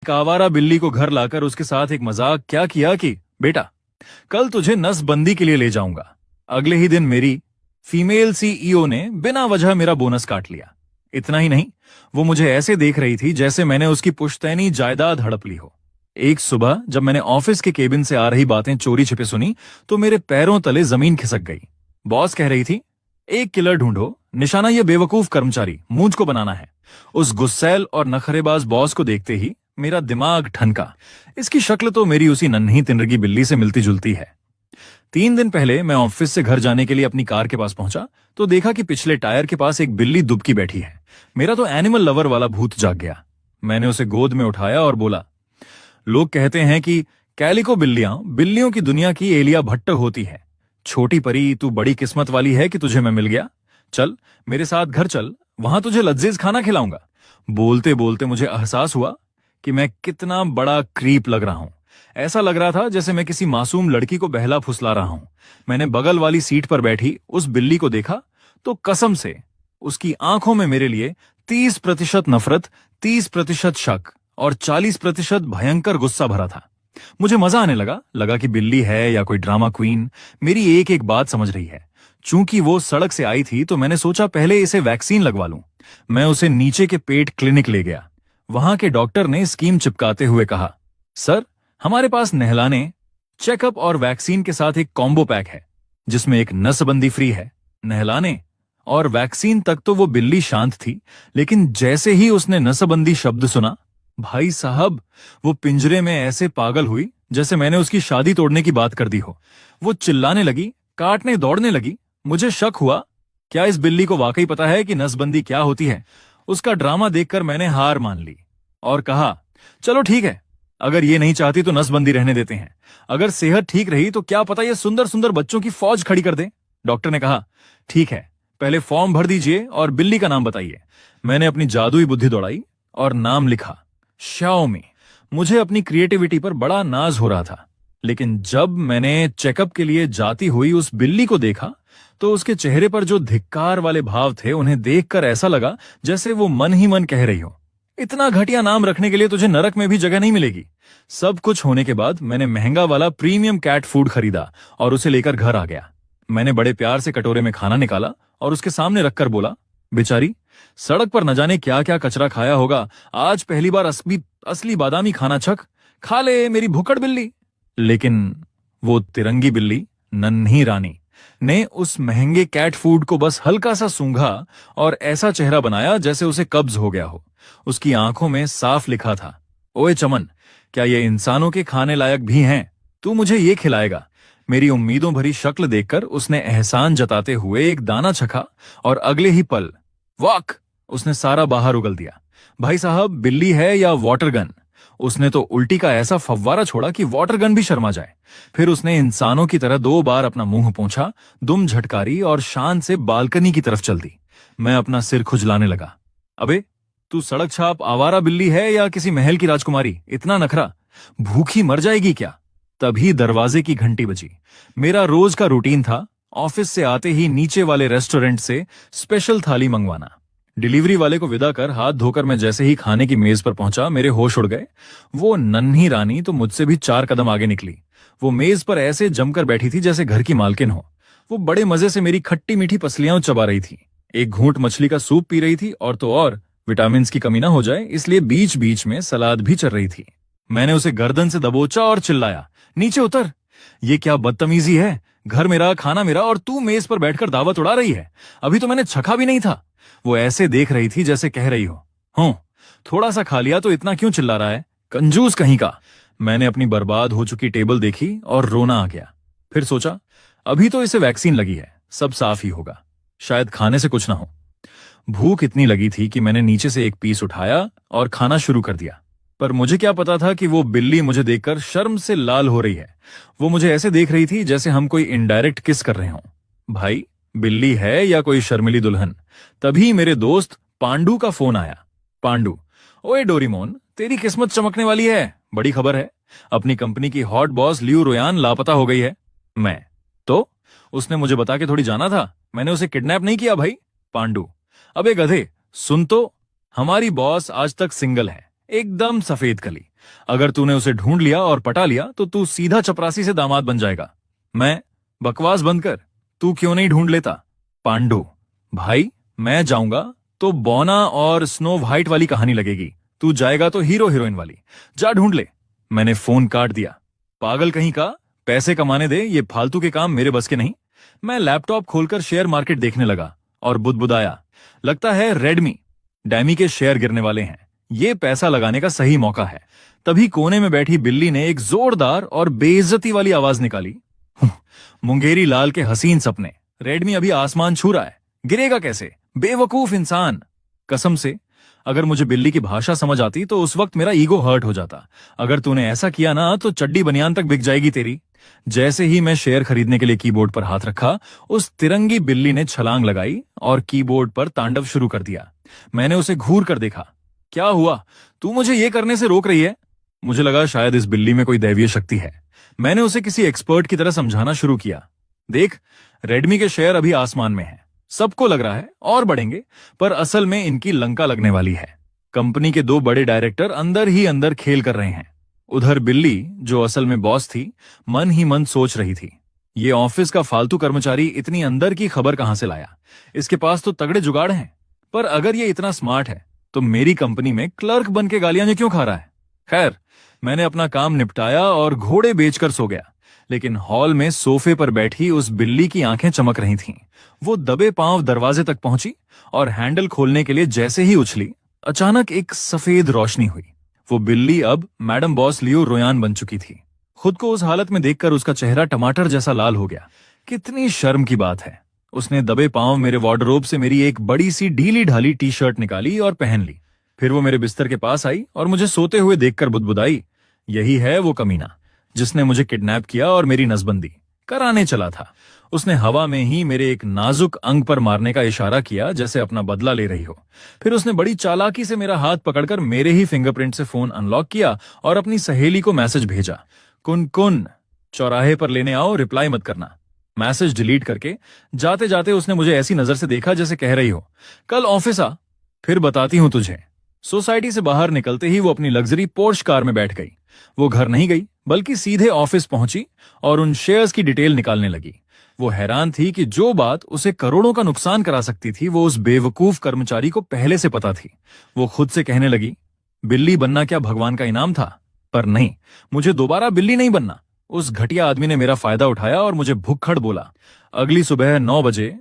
एक आवारा बिल्ली को घर लाकर उसके साथ एक मजाक क्या किया कि बेटा, कल तुझे नसबंदी के लिए ले जाऊंगा। अगले ही दिन मेरी फीमेल सीईओ ने बिना वजह मेरा बोनस काट लिया। इतना ही नहीं, वो मुझे ऐसे देख रही थी जैसे मैंने उसकी पुश्तैनी जायदाद हड़प ली हो। एक सुबह जब मैंने ऑफिस के केबिन से आ रही बातें चोरी छिपे सुनी तो मेरे पैरों तले जमीन खिसक गई। बॉस कह रही थी, एक किलर ढूंढो, निशाना ये बेवकूफ कर्मचारी मूंछ को बनाना है। उस गुस्सैल और नखरेबाज बॉस को देखते ही मेरा दिमाग ठनका। इसकी शक्ल तो मेरी उसी नन्ही तिनरगी बिल्ली से मिलती जुलती है। 3 दिन पहले मैं ऑफिस से घर जाने के लिए अपनी कार के पास पहुंचा तो देखा कि पिछले टायर के पास एक बिल्ली दुबकी बैठी है। मेरा तो एनिमल लवर वाला भूत जाग गया। मैंने उसे गोद में उठाया और बोला, लोग कहते हैं कि कैलिको बिल्लियां बिल्लियों की दुनिया की एलिया भट्ट होती है। छोटी परी, तू बड़ी किस्मत वाली है कि तुझे मैं मिल गया। चल मेरे साथ घर चल, वहां तुझे लजीज खाना खिलाऊंगा। बोलते बोलते मुझे एहसास हुआ कि मैं कितना बड़ा क्रीप लग रहा हूं। ऐसा लग रहा था जैसे मैं किसी मासूम लड़की को बहला फुसला रहा हूं। मैंने बगल वाली सीट पर बैठी उस बिल्ली को देखा तो कसम से उसकी आंखों में मेरे लिए 30% नफरत, 30% शक और 40% भयंकर गुस्सा भरा था। मुझे मजा आने लगा कि बिल्ली है या कोई ड्रामा क्वीन मेरी एक एक बात समझ रही है। चूंकि वो सड़क से आई थी तो मैंने सोचा पहले इसे वैक्सीन लगवा लूं। मैं उसे नीचे के पेट क्लिनिक ले गया। वहां के डॉक्टर ने स्कीम चिपकाते हुए कहा, सर हमारे पास नहलाने, चेकअप और वैक्सीन के साथ एक कॉम्बो पैक है जिसमें एक नसबंदी फ्री है। नहलाने और वैक्सीन तक तो वो बिल्ली शांत थी, लेकिन जैसे ही उसने नसबंदी शब्द सुना, भाई साहब वो पिंजरे में ऐसे पागल हुई जैसे मैंने उसकी शादी तोड़ने की बात कर दी हो। वो चिल्लाने लगी, काटने दौड़ने लगी। मुझे शक हुआ, क्या इस बिल्ली को वाकई पता है कि नसबंदी क्या होती है? उसका ड्रामा देखकर मैंने हार मान ली और कहा, चलो ठीक है, अगर ये नहीं चाहती तो नसबंदी रहने देते हैं। अगर सेहत ठीक रही तो क्या पता ये सुंदर सुंदर बच्चों की फौज खड़ी कर दे। डॉक्टर ने कहा, ठीक है, पहले फॉर्म भर दीजिए और बिल्ली का नाम बताइए। मैंने अपनी जादुई बुद्धि दौड़ाई और नाम लिखा, श्याओमी। मुझे अपनी क्रिएटिविटी पर बड़ा नाज हो रहा था, लेकिन जब मैंने चेकअप के लिए जाती हुई उस बिल्ली को देखा तो उसके चेहरे पर जो धिक्कार वाले भाव थे उन्हें देखकर ऐसा लगा जैसे वो मन ही मन कह रही हो, इतना घटिया नाम रखने के लिए तुझे नरक में भी जगह नहीं मिलेगी। सब कुछ होने के बाद मैंने महंगा वाला प्रीमियम कैट फूड खरीदा और उसे लेकर घर आ गया। मैंने बड़े प्यार से कटोरे में खाना निकाला और उसके सामने रखकर बोला, बेचारी सड़क पर न जाने क्या क्या कचरा खाया होगा, आज पहली बार असली बादामी खाना चख, खा ले मेरी भुक्कड़ बिल्ली। लेकिन वो तिरंगी बिल्ली नन्ही रानी ने उस महंगे कैट फूड को बस हल्का सा सूंघा और ऐसा चेहरा बनाया जैसे उसे कब्ज हो गया हो। उसकी आंखों में साफ लिखा था, ओए चमन, क्या ये इंसानों के खाने लायक भी हैं? तू मुझे ये खिलाएगा? मेरी उम्मीदों भरी शक्ल देखकर उसने एहसान जताते हुए एक दाना चखा और अगले ही पल वाक उसने सारा बाहर उगल दिया। भाई साहब, बिल्ली है या वाटर गन? उसने तो उल्टी का ऐसा फव्वारा छोड़ा कि वाटर गन भी शर्मा जाए। फिर उसने इंसानों की तरह 2 बार अपना मुंह पोंछा, दुम झटकारी और शान से बालकनी की तरफ चल दी। मैं अपना सिर खुजलाने लगा। अबे तू सड़क छाप आवारा बिल्ली है या किसी महल की राजकुमारी? इतना नखरा, भूखी मर जाएगी क्या? तभी दरवाजे की घंटी बजी। मेरा रोज का रूटीन था ऑफिस से आते ही नीचे वाले रेस्टोरेंट से स्पेशल थाली मंगवाना। डिलीवरी वाले को विदा कर हाथ धोकर मैं जैसे ही खाने की मेज पर पहुंचा, मेरे होश उड़ गए। वो नन्ही रानी तो मुझसे भी 4 कदम आगे निकली। वो मेज पर ऐसे जमकर बैठी थी जैसे घर की मालकिन हो। वो बड़े मजे से मेरी खट्टी मीठी पसलियां चबा रही थी, एक घूंट मछली का सूप पी रही थी और तो और विटामिन की कमी ना हो जाए इसलिए बीच बीच में सलाद भी चल रही थी। मैंने उसे गर्दन से दबोचा और चिल्लाया, नीचे उतर। ये क्या बदतमीजी है? घर मेरा, खाना मेरा और तू मेज पर बैठकर दावत उड़ा रही है। अभी तो मैंने चखा भी नहीं था। वो ऐसे देख रही थी जैसे कह रही हो, थोड़ा सा खा लिया तो इतना क्यों चिल्ला रहा है, कंजूस कहीं का। मैंने अपनी बर्बाद हो चुकी टेबल देखी और रोना आ गया। फिर सोचा, अभी तो इसे वैक्सीन लगी है, सब साफ ही होगा, शायद खाने से कुछ ना हो। भूख इतनी लगी थी कि मैंने नीचे से एक पीस उठाया और खाना शुरू कर दिया। पर मुझे क्या पता था कि वो बिल्ली मुझे देखकर शर्म से लाल हो रही है। वो मुझे ऐसे देख रही थी जैसे हम कोई इनडायरेक्ट किस कर रहे हों। भाई, बिल्ली है या कोई शर्मिली दुल्हन? तभी मेरे दोस्त पांडू का फोन आया। पांडू, ओए डोरीमोन, तेरी किस्मत चमकने वाली है, बड़ी खबर है। अपनी कंपनी की हॉट बॉस लियू रोयान लापता हो गई है। मैं तो उसने मुझे बता के थोड़ी जाना था, मैंने उसे किडनैप नहीं किया भाई। पांडू, अबे गधे, सुन तो, हमारी बॉस आज तक सिंगल है, एकदम सफेद कली। अगर तूने उसे ढूंढ लिया और पटा लिया तो तू सीधा चपरासी से दामाद बन जाएगा। मैं, बकवास बंद कर। तू क्यों नहीं ढूंढ लेता? पांडु, भाई मैं जाऊंगा तो बोना और स्नो व्हाइट वाली कहानी लगेगी, तू जाएगा तो हीरो हीरोइन वाली। जा ढूंढ ले। मैंने फोन काट दिया। पागल कहीं का, पैसे कमाने दे, ये फालतू के काम मेरे बस के नहीं। मैं लैपटॉप खोलकर शेयर मार्केट देखने लगा और बुदबुदाया, लगता है रेडमी डैमी के शेयर गिरने वाले हैं, ये पैसा लगाने का सही मौका है। तभी कोने में बैठी बिल्ली ने एक जोरदार और बेइज्जती वाली आवाज निकाली, मुंगेरी लाल के हसीन सपने, रेडमी अभी आसमान छू रहा है, गिरेगा कैसे, बेवकूफ इंसान। कसम से अगर मुझे बिल्ली की भाषा समझ आती तो उस वक्त मेरा ईगो हर्ट हो जाता। अगर तूने ऐसा किया ना तो चड्डी बनियान तक बिक जाएगी तेरी। जैसे ही मैं शेयर खरीदने के लिए कीबोर्ड पर हाथ रखा, उस तिरंगी बिल्ली ने छलांग लगाई और कीबोर्ड पर तांडव शुरू कर दिया। मैंने उसे घूर कर देखा। क्या हुआ, तू मुझे ये करने से रोक रही है? मुझे लगा शायद इस बिल्ली में कोई दैवीय शक्ति है। मैंने उसे किसी एक्सपर्ट की तरह समझाना शुरू किया। देख, रेडमी के शेयर अभी आसमान में हैं, सबको लग रहा है और बढ़ेंगे, पर असल में इनकी लंका लगने वाली है। कंपनी के 2 बड़े डायरेक्टर अंदर ही अंदर खेल कर रहे हैं। उधर बिल्ली, जो असल में बॉस थी, मन ही मन सोच रही थी, ये ऑफिस का फालतू कर्मचारी इतनी अंदर की खबर कहां से लाया? इसके पास तो तगड़े जुगाड़ हैं, पर अगर ये इतना स्मार्ट है तो मेरी कंपनी में क्लर्क बन के गालियां क्यों खा रहा है? खैर, मैंने अपना काम निपटाया और घोड़े बेचकर सो गया। लेकिन हॉल में सोफे पर बैठी उस बिल्ली की आंखें चमक रही थीं। वो दबे पांव दरवाजे तक पहुंची और हैंडल खोलने के लिए जैसे ही उछली, अचानक एक सफेद रोशनी हुई। वो बिल्ली अब मैडम बॉस लियो रोयान बन चुकी थी। खुद को उस हालत में देखकर उसका चेहरा टमाटर जैसा लाल हो गया। कितनी शर्म की बात है। उसने दबे पांव मेरे वार्डरोब से मेरी एक बड़ी सी ढीली ढाली टी शर्ट निकाली और पहन ली। फिर वो मेरे बिस्तर के पास आई और मुझे सोते हुए देखकर बुदबुदाई, यही है वो कमीना जिसने मुझे किडनैप किया और मेरी नसबंदी कराने चला था। उसने हवा में ही मेरे एक नाजुक अंग पर मारने का इशारा किया, जैसे अपना बदला ले रही हो। फिर उसने बड़ी चालाकी से मेरा हाथ पकड़कर मेरे ही फिंगरप्रिंट से फोन अनलॉक किया और अपनी सहेली को मैसेज भेजा, कुन कुन, चौराहे पर लेने आओ, रिप्लाई मत करना। मैसेज डिलीट करके जाते जाते उसने मुझे ऐसी नजर से देखा जैसे कह रही हो, कल ऑफिस आ, फिर बताती हूं तुझे। सोसाइटी से बाहर निकलते ही वो अपनी लग्जरी पोर्श कार में बैठ गई। वो घर नहीं गई, बल्कि सीधे ऑफिस पहुंची और उन शेयर्स की डिटेल निकालने लगी। वो हैरान थी कि जो बात उसे करोड़ों का नुकसान करा सकती थी, वो उस बेवकूफ कर्मचारी को पहले से पता थी। वो खुद से कहने लगी, बिल्ली बनना क्या भगवान का इनाम था? पर नहीं, मुझे दोबारा बिल्ली नहीं बनना। उस घटिया आदमी ने मेरा फायदा उठाया और मुझे भुक्खड़ बोला। अगली सुबह 9 बजे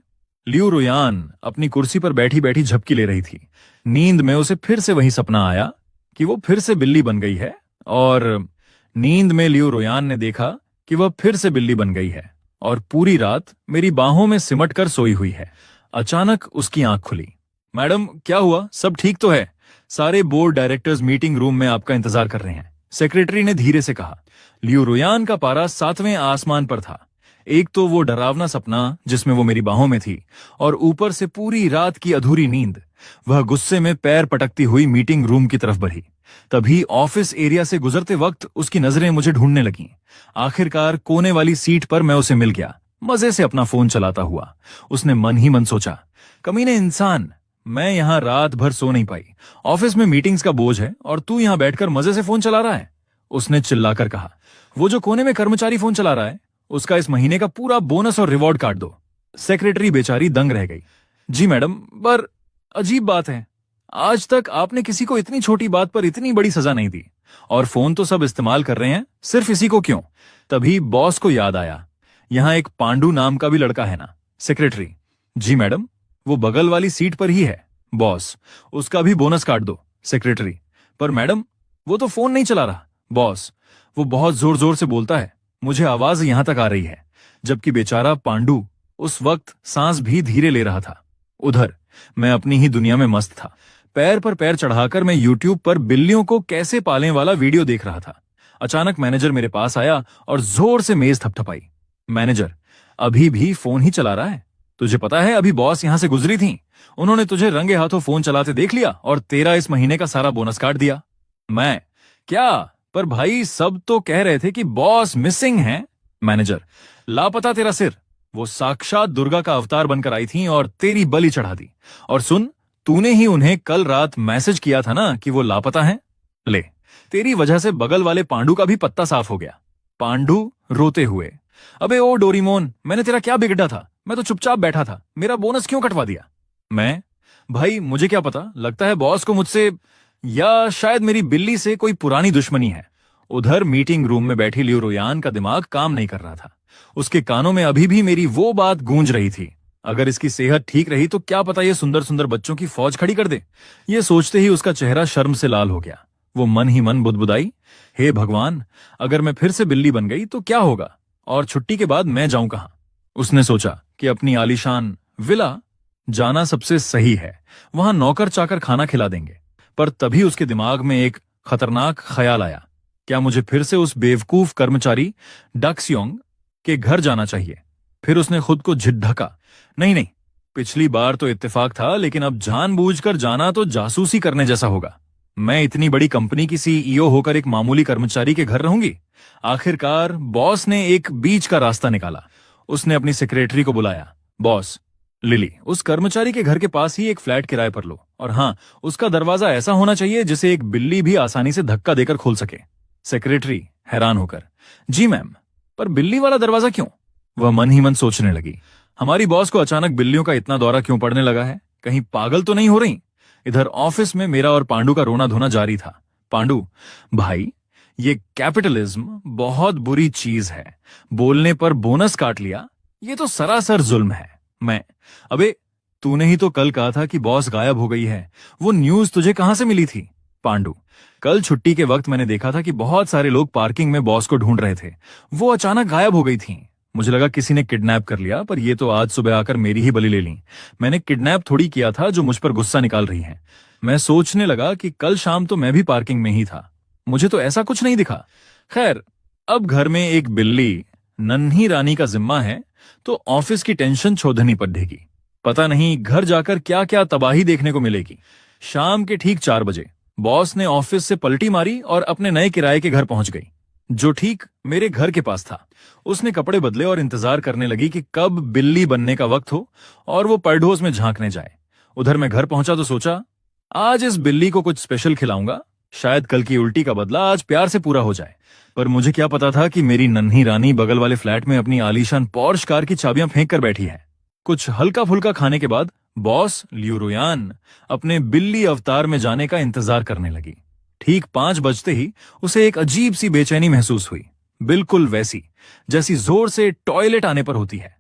लियू रोयान अपनी कुर्सी पर बैठी बैठी झपकी ले रही थी। नींद में उसे फिर से वही सपना आया कि वो फिर से बिल्ली बन गई है, और नींद में लियू रोयान ने देखा कि वह फिर से बिल्ली बन गई है और पूरी रात मेरी बाहों में सिमट कर सोई हुई है। अचानक उसकी आंख खुली। मैडम, क्या हुआ? सब ठीक तो है? सारे बोर्ड डायरेक्टर्स मीटिंग रूम में आपका इंतजार कर रहे हैं, सेक्रेटरी ने धीरे से कहा। लियू रोयान का पारा 7वें आसमान पर था। एक तो वो डरावना सपना जिसमें वो मेरी बाहों में थी, और ऊपर से पूरी रात की अधूरी नींद। वह गुस्से में पैर पटकती हुई मीटिंग रूम की तरफ बढ़ी। तभी ऑफिस एरिया से गुजरते वक्त उसकी नजरें मुझे ढूंढने लगीं। आखिरकार कोने वाली सीट पर मैं उसे मिल गया, मजे से अपना फोन चलाता हुआ। उसने मन ही मन सोचा, कमीने इंसान, मैं यहां रात भर सो नहीं पाई, ऑफिस में मीटिंग्स का बोझ है और तू यहां बैठकर मजे से फोन चला रहा है। उसने चिल्लाकर कहा, वो जो कोने में कर्मचारी फोन चला रहा है, उसका इस महीने का पूरा बोनस और रिवॉर्ड काट दो। सेक्रेटरी बेचारी दंग रह गई। जी मैडम, पर अजीब बात है, आज तक आपने किसी को इतनी छोटी बात पर इतनी बड़ी सजा नहीं दी, और फोन तो सब इस्तेमाल कर रहे हैं, सिर्फ इसी को क्यों? तभी बॉस को याद आया, यहां एक पांडु नाम का भी लड़का है ना। सेक्रेटरी, जी मैडम, वो बगल वाली सीट पर ही है। बॉस, उसका भी बोनस काट दो। सेक्रेटरी, पर मैडम वो तो फोन नहीं चला रहा। बॉस, वो बहुत जोर जोर से बोलता है, मुझे आवाज यहां तक आ रही है। जबकि बेचारा पांडु उस वक्त सांस भी धीरे ले रहा था। उधर मैं अपनी ही दुनिया में मस्त था। पैर पर पैर चढ़ाकर मैं यूट्यूब पर बिल्लियों को कैसे पालें वाला वीडियो देख रहा था। अचानक मैनेजर मेरे पास आया और जोर से मेज थपथपाई। मैनेजर, अभी भी फोन ही चला रहा है? तुझे पता है अभी बॉस यहां से गुजरी थी, उन्होंने तुझे रंगे हाथों फोन चलाते देख लिया और तेरा इस महीने का सारा बोनस काट दिया। मैं, क्या? पर भाई सब तो कह रहे थे कि बॉस मिसिंग है। मैनेजर, लापता तेरा सिर, वो साक्षात दुर्गा का अवतार बनकर आई थी और तेरी बलि चढ़ा दी। और सुन, तूने ही उन्हें कल रात मैसेज किया था ना कि वो लापता हैं। ले, तेरी वजह से बगल वाले पांडु का भी पत्ता साफ हो गया। पांडु रोते हुए, अबे ओ डोरीमोन, मैंने तेरा क्या बिगड़ा था? मैं तो चुपचाप बैठा था, मेरा बोनस क्यों कटवा दिया? मैं, भाई मुझे क्या पता, लगता है बॉस को मुझसे या शायद मेरी बिल्ली से कोई पुरानी दुश्मनी है। उधर मीटिंग रूम में बैठी लियो रोयान का दिमाग काम नहीं कर रहा था। उसके कानों में अभी भी मेरी वो बात गूंज रही थी, अगर इसकी सेहत ठीक रही तो क्या पता ये सुंदर सुंदर बच्चों की फौज खड़ी कर दे। ये सोचते ही उसका चेहरा शर्म से लाल हो गया। वो मन ही मन बुदबुदाई, हे भगवान, अगर मैं फिर से बिल्ली बन गई तो क्या होगा, और छुट्टी के बाद मैं जाऊं कहां? उसने सोचा कि अपनी आलीशान विला जाना सबसे सही है, वहां नौकर चाकर खाना खिला देंगे। पर तभी उसके दिमाग में एक खतरनाक ख्याल आया, क्या मुझे फिर से उस बेवकूफ कर्मचारी डक्सयोंग के घर जाना चाहिए? फिर उसने खुद को झिझका, नहीं नहीं, पिछली बार तो इत्तेफाक था, लेकिन अब जानबूझकर जाना तो जासूसी करने जैसा होगा। मैं इतनी बड़ी कंपनी की सीईओ होकर एक मामूली कर्मचारी के घर रहूंगी? आखिरकार बॉस ने एक बीच का रास्ता निकाला। उसने अपनी सेक्रेटरी को बुलाया, बॉस, लिली, उस कर्मचारी के घर के पास ही एक फ्लैट किराए पर लो, और हाँ, उसका दरवाजा ऐसा होना चाहिए जिसे एक बिल्ली भी आसानी से धक्का देकर खोल सके। सेक्रेटरी हैरान होकर, जी मैम, पर बिल्ली वाला दरवाजा क्यों? वह मन ही मन सोचने लगी, हमारी बॉस को अचानक बिल्लियों का इतना दौरा क्यों पड़ने लगा है? कहीं पागल तो नहीं हो रही? इधर ऑफिस में मेरा और पांडु का रोना धोना जारी था। पांडु, भाई, ये कैपिटलिज्म बहुत बुरी चीज है, बोलने पर बोनस काट लिया, ये तो सरासर जुल्म है। मैं, अबे तूने ही तो कल कहा था कि बॉस गायब हो गई है, वो न्यूज तुझे कहां से मिली थी? पांडु, कल छुट्टी के वक्त मैंने देखा था कि बहुत सारे लोग पार्किंग में बॉस को ढूंढ रहे थे, वो अचानक गायब हो गई थी। मुझे लगा किसी ने किडनैप कर लिया, पर ये तो आज सुबह आकर मेरी ही बलि ले ली। मैंने किडनैप थोड़ी किया था जो मुझ पर गुस्सा निकाल रही है। मैं सोचने लगा कि कल शाम तो मैं भी पार्किंग में ही था, मुझे तो ऐसा कुछ नहीं दिखा। खैर, अब घर में एक बिल्ली नन्ही रानी का जिम्मा है तो ऑफिस की टेंशन छोड़नी पड़ेगी। पता नहीं घर जाकर क्या क्या तबाही देखने को मिलेगी। शाम के ठीक 4 बजे बॉस ने ऑफिस से पलटी मारी और अपने नए किराए के घर पहुंच गई, जो ठीक मेरे घर के पास था। उसने कपड़े बदले और इंतजार करने लगी कि कब बिल्ली बनने का वक्त हो और वो परडोस में झांकने जाए। उधर मैं घर पहुंचा तो सोचा, आज इस बिल्ली को कुछ स्पेशल खिलाऊंगा, शायद कल की उल्टी का बदला आज प्यार से पूरा हो जाए। पर मुझे क्या पता था कि मेरी नन्ही रानी बगल वाले फ्लैट में अपनी आलीशान पॉर्श कार की चाबियां फेंक कर बैठी है। कुछ हल्का फुल्का खाने के बाद बॉस लियू रोयान अपने बिल्ली अवतार में जाने का इंतजार करने लगी। ठीक 5 बजते ही उसे एक अजीब सी बेचैनी महसूस हुई, बिल्कुल वैसी जैसी जोर से टॉयलेट आने पर होती है।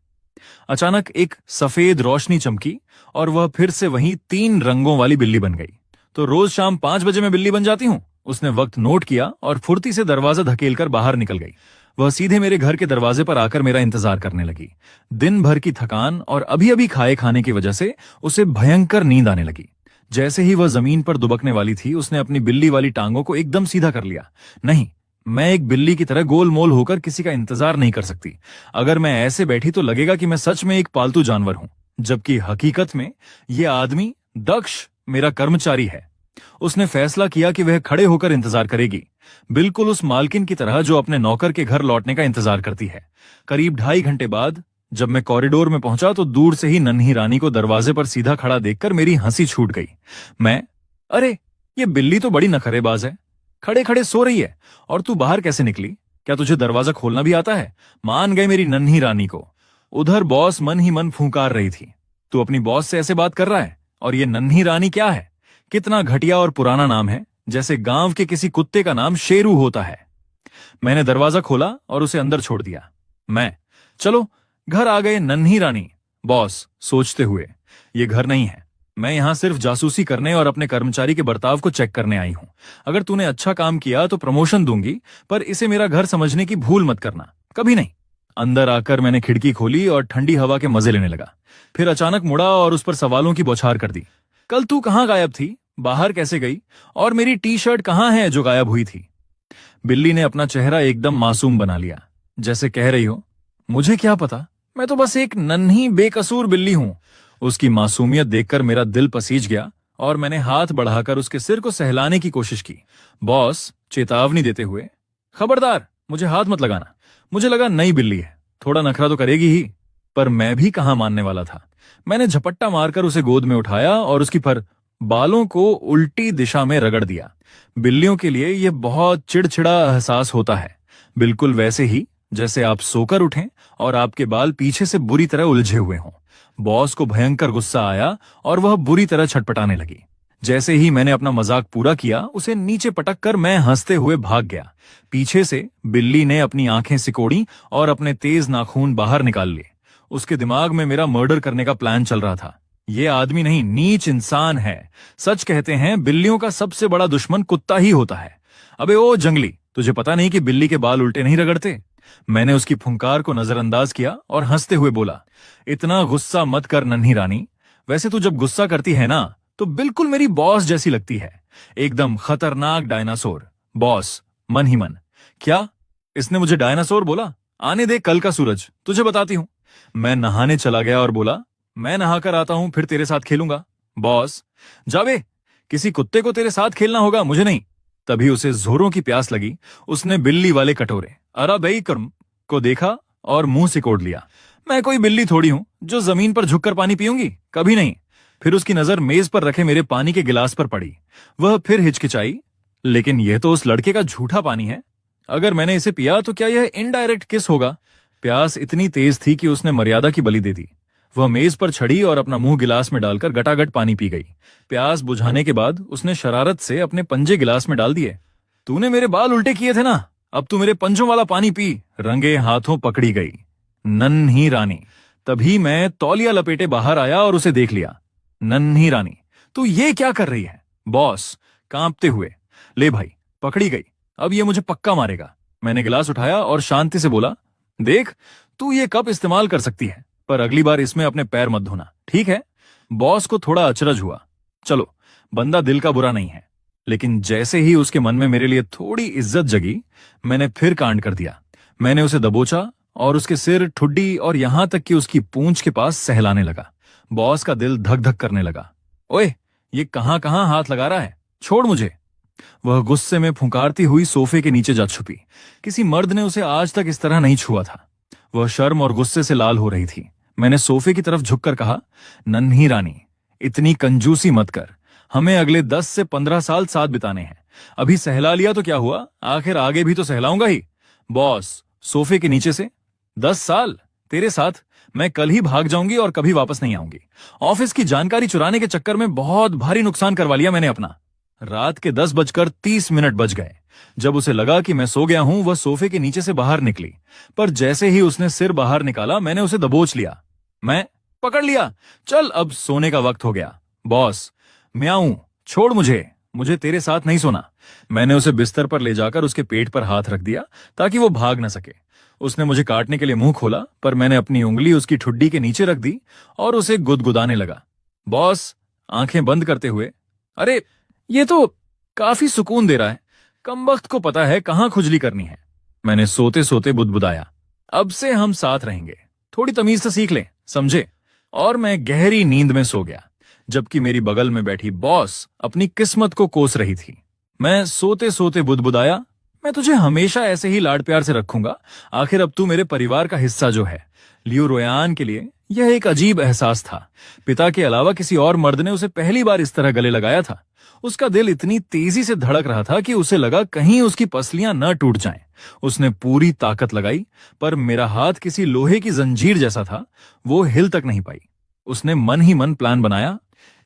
अचानक एक सफेद रोशनी चमकी और वह फिर से वही 3 रंगों वाली बिल्ली बन गई। तो रोज शाम 5 बजे मैं बिल्ली बन जाती हूँ। उसने वक्त नोट किया और फुर्ती से दरवाजा धकेलकर बाहर निकल गई। वह सीधे मेरे घर के दरवाजे पर आकर मेरा इंतजार करने लगी। दिन भर की थकान और अभी अभी खाए खाने की वजह से उसे भयंकर नींद आने लगी। जैसे ही वह जमीन पर दुबकने वाली थी, उसने अपनी बिल्ली वाली टांगों को एकदम सीधा कर लिया। नहीं, मैं एक बिल्ली की तरह गोलमोल होकर किसी का इंतजार नहीं कर सकती। अगर मैं ऐसे बैठी तो लगेगा कि मैं सच में एक पालतू जानवर हूं, जबकि हकीकत में यह आदमी दक्ष मेरा कर्मचारी है। उसने फैसला किया कि वह खड़े होकर इंतजार करेगी, बिल्कुल उस मालकिन की तरह जो अपने नौकर के घर लौटने का इंतजार करती है। करीब 2.5 घंटे बाद जब मैं कॉरिडोर में पहुंचा तो दूर से ही नन्ही रानी को दरवाजे पर सीधा खड़ा देखकर मेरी हंसी छूट गई। मैं, अरे ये बिल्ली तो बड़ी नखरेबाज है, खड़े खड़े सो रही है और तू बाहर कैसे निकली? क्या तुझे दरवाजा खोलना भी आता है? मान गए मेरी नन्ही रानी को। उधर बॉस मन ही मन फूंकार रही थी, तू अपनी बॉस से ऐसे बात कर रहा है? और ये नन्ही रानी क्या है? कितना घटिया और पुराना नाम है, जैसे गांव के किसी कुत्ते का नाम शेरू होता है। मैंने दरवाजा खोला और उसे अंदर छोड़ दिया। मैं, चलो घर आ गए नन्ही रानी। बॉस सोचते हुए, ये घर नहीं है, मैं यहां सिर्फ जासूसी करने और अपने कर्मचारी के बर्ताव को चेक करने आई हूं। अगर तूने अच्छा काम किया तो प्रमोशन दूंगी, पर इसे मेरा घर समझने की भूल मत करना, कभी नहीं। अंदर आकर मैंने खिड़की खोली और ठंडी हवा के मजे लेने लगा। फिर अचानक मुड़ा और उस पर सवालों की बौछार कर दी। कल तू कहां गायब थी? बाहर कैसे गई? और मेरी टी शर्ट कहां है जो गायब हुई थी? बिल्ली ने अपना चेहरा एकदम मासूम बना लिया, जैसे कह रही हो, मुझे क्या पता, मैं तो बस एक नन्ही बेकसूर बिल्ली हूं। उसकी मासूमियत देखकर मेरा दिल पसीज गया और मैंने हाथ बढ़ाकर उसके सिर को सहलाने की कोशिश की। बॉस चेतावनी देते हुए, खबरदार, मुझे हाथ मत लगाना। मुझे लगा नई बिल्ली है, थोड़ा नखरा तो करेगी ही, पर मैं भी कहां मानने वाला था। मैंने झपट्टा मारकर उसे गोद में उठाया और उसकी पर बालों को उल्टी दिशा में रगड़ दिया। बिल्लियों के लिए यह बहुत चिड़चिड़ा एहसास होता है, बिल्कुल वैसे ही जैसे आप सोकर उठें और आपके बाल पीछे से बुरी तरह उलझे हुए हों। बॉस को भयंकर गुस्सा आया और वह बुरी तरह छटपटाने लगी। जैसे ही मैंने अपना मजाक पूरा किया, उसे नीचे पटक कर मैं हंसते हुए भाग गया। पीछे से बिल्ली ने अपनी आंखें सिकोड़ी और अपने तेज नाखून बाहर निकाल लिए। उसके दिमाग में मेरा मर्डर करने का प्लान चल रहा था। ये आदमी नहीं, नीच इंसान है। सच कहते हैं बिल्लियों का सबसे बड़ा दुश्मन कुत्ता ही होता है। अबे ओ जंगली, तुझे पता नहीं कि बिल्ली के बाल उल्टे नहीं रगड़ते? मैंने उसकी फुंकार को नजरअंदाज किया और हंसते हुए बोला, इतना गुस्सा मत कर नन्ही रानी। वैसे तू जब गुस्सा करती है ना, तो बिल्कुल मेरी बॉस जैसी लगती है, एकदम खतरनाक डायनासोर। बॉस मन ही मन, क्या इसने मुझे डायनासोर बोला? आने दे कल का सूरज, तुझे बताती हूं। मैं नहाने चला गया और बोला, मैं नहाकर आता हूं, फिर तेरे साथ खेलूंगा। बॉस, जावे, किसी कुत्ते को तेरे साथ खेलना होगा, मुझे नहीं। तभी उसे जोरों की प्यास लगी। उसने बिल्ली वाले कटोरे अराबई कर्म को देखा और मुंह सिकोड़ लिया। मैं कोई बिल्ली थोड़ी हूं जो जमीन पर झुककर पानी पीऊंगी, कभी नहीं। फिर उसकी नजर मेज पर रखे मेरे पानी के गिलास पर पड़ी। वह फिर हिचकिचाई, लेकिन यह तो उस लड़के का झूठा पानी है। अगर मैंने इसे पिया तो क्या यह इनडायरेक्ट किस होगा? प्यास इतनी तेज थी कि उसने मर्यादा की बलि दे दी। वह मेज पर चढ़ी और अपना मुंह गिलास में डालकर गटागट पानी पी गई। प्यास बुझाने के बाद उसने शरारत से अपने पंजे गिलास में डाल दिए। तूने मेरे बाल उल्टे किए थे ना, अब तू मेरे पंजों वाला पानी पी। रंगे हाथों पकड़ी गई नन्ही रानी। तभी मैं तौलिया लपेटे बाहर आया और उसे देख लिया। नन्ही रानी, तू ये क्या कर रही है? बॉस कांपते हुए, ले भाई, पकड़ी गई, अब ये मुझे पक्का मारेगा। मैंने गिलास उठाया और शांति से बोला, देख, तू ये कप इस्तेमाल कर सकती है, पर अगली बार इसमें अपने पैर मत धोना, ठीक है? बॉस को थोड़ा अचरज हुआ। चलो, बंदा दिल का बुरा नहीं है, लेकिन जैसे ही उसके मन में मेरे लिए थोड़ी इज्जत जगी, मैंने फिर कांड कर दिया। मैंने उसे दबोचा और उसके सिर, ठुड्डी और यहां तक कि उसकी पूंछ के पास सहलाने लगा। बॉस का दिल धक धक करने लगा। ओए, ये कहां कहां हाथ लगा रहा है? छोड़ मुझे। वह गुस्से में फुंकारती हुई सोफे के नीचे जा छुपी। किसी मर्द ने उसे आज तक इस तरह नहीं छुआ था। वह शर्म और गुस्से से लाल हो रही थी। मैंने सोफे की तरफ झुककर कहा, नन्ही रानी, इतनी कंजूसी मत कर। हमें अगले 10 से 15 साल साथ बिताने हैं। अभी सहला लिया तो क्या हुआ, आखिर आगे भी तो सहलाऊंगा ही। बॉस सोफे के नीचे से, 10 साल तेरे साथ? मैं कल ही भाग जाऊंगी और कभी वापस नहीं आऊंगी। ऑफिस की जानकारी चुराने के चक्कर में बहुत भारी नुकसान करवा लिया मैंने अपना। रात के 10:30 बज गए। जब उसे लगा कि मैं सो गया हूं, वह सोफे के नीचे से बाहर निकली, पर जैसे ही उसने सिर बाहर निकाला, मैंने उसे दबोच लिया। मैं पकड़ लिया, चल अब सोने का वक्त हो गया। बॉस, म्याऊं, छोड़ मुझे, मुझे तेरे साथ नहीं सोना। मैंने उसे बिस्तर पर ले जाकर उसके पेट पर हाथ रख दिया ताकि वो भाग न सके। उसने मुझे काटने के लिए मुंह खोला, पर मैंने अपनी उंगली उसकी ठुड्डी के नीचे रख दी और उसे गुदगुदाने लगा। बॉस आंखें बंद करते हुए, अरे ये तो काफी सुकून दे रहा है, कमबख्त को पता है कहां खुजली करनी है। मैंने सोते सोते बुदबुदाया, अब से हम साथ रहेंगे, थोड़ी तमीज तो सीख ले, समझे? और मैं गहरी नींद में सो गया, जबकि मेरी बगल में बैठी बॉस अपनी किस्मत को कोस रही थी। मैं सोते सोते बुदबुदाया, मैं तुझे हमेशा ऐसे ही लाड प्यार से रखूंगा, आखिर अब तू मेरे परिवार का हिस्सा जो है। लियो रोयान के लिए यह एक अजीब एहसास था। पिता के अलावा किसी और मर्द ने उसे पहली बार इस तरह गले लगाया था। उसका दिल इतनी तेजी से धड़क रहा था कि उसे लगा कहीं उसकी पसलियां न टूट जाएं। उसने पूरी ताकत लगाई, पर मेरा हाथ किसी लोहे की जंजीर जैसा था, वो हिल तक नहीं पाई। उसने मन ही मन प्लान बनाया,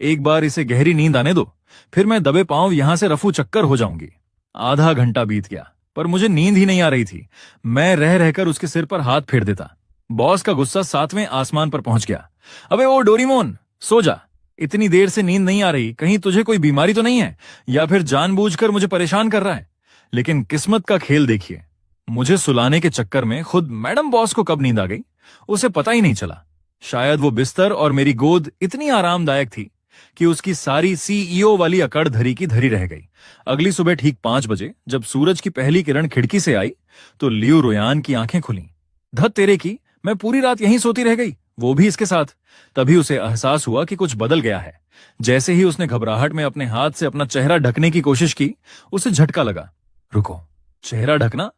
एक बार इसे गहरी नींद आने दो, फिर मैं दबे पांव यहां से रफू चक्कर हो जाऊंगी। आधा घंटा बीत गया, पर मुझे नींद ही नहीं आ रही थी। मैं रह रहकर उसके सिर पर हाथ फेर देता। बॉस का गुस्सा 7वें आसमान पर पहुंच गया। अबे ओ डोरीमोन, सो जा, इतनी देर से नींद नहीं आ रही, कहीं तुझे कोई बीमारी तो नहीं है, या फिर जानबूझकर मुझे परेशान कर रहा है? लेकिन किस्मत का खेल देखिए, मुझे सुलाने के चक्कर में खुद मैडम बॉस को कब नींद आ गई, उसे पता ही नहीं चला। शायद वो बिस्तर और मेरी गोद इतनी आरामदायक थी कि उसकी सारी सीईओ वाली अकड़ धरी की धरी रह गई। अगली सुबह ठीक 5 बजे जब सूरज की पहली किरण खिड़की से आई, तो लियो रोयान की आंखें खुली। धत तेरे की, मैं पूरी रात यहीं सोती रह गई, वो भी इसके साथ। तभी उसे एहसास हुआ कि कुछ बदल गया है। जैसे ही उसने घबराहट में अपने हाथ से अपना चेहरा ढकने की कोशिश की, उसे झटका लगा। रुको, चेहरा ढकना?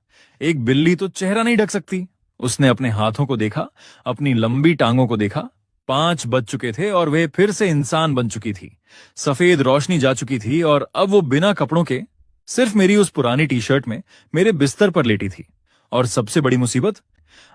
एक बिल्ली तो चेहरा नहीं ढक सकती। उसने अपने हाथों को देखा, अपनी लंबी टांगों को देखा, 5 बज चुके थे और वे फिर से इंसान बन चुकी थी। सफेद रोशनी जा चुकी थी और अब वो बिना कपड़ों के सिर्फ मेरी उस पुरानी टी शर्ट में मेरे बिस्तर पर लेटी थी। और सबसे बड़ी मुसीबत,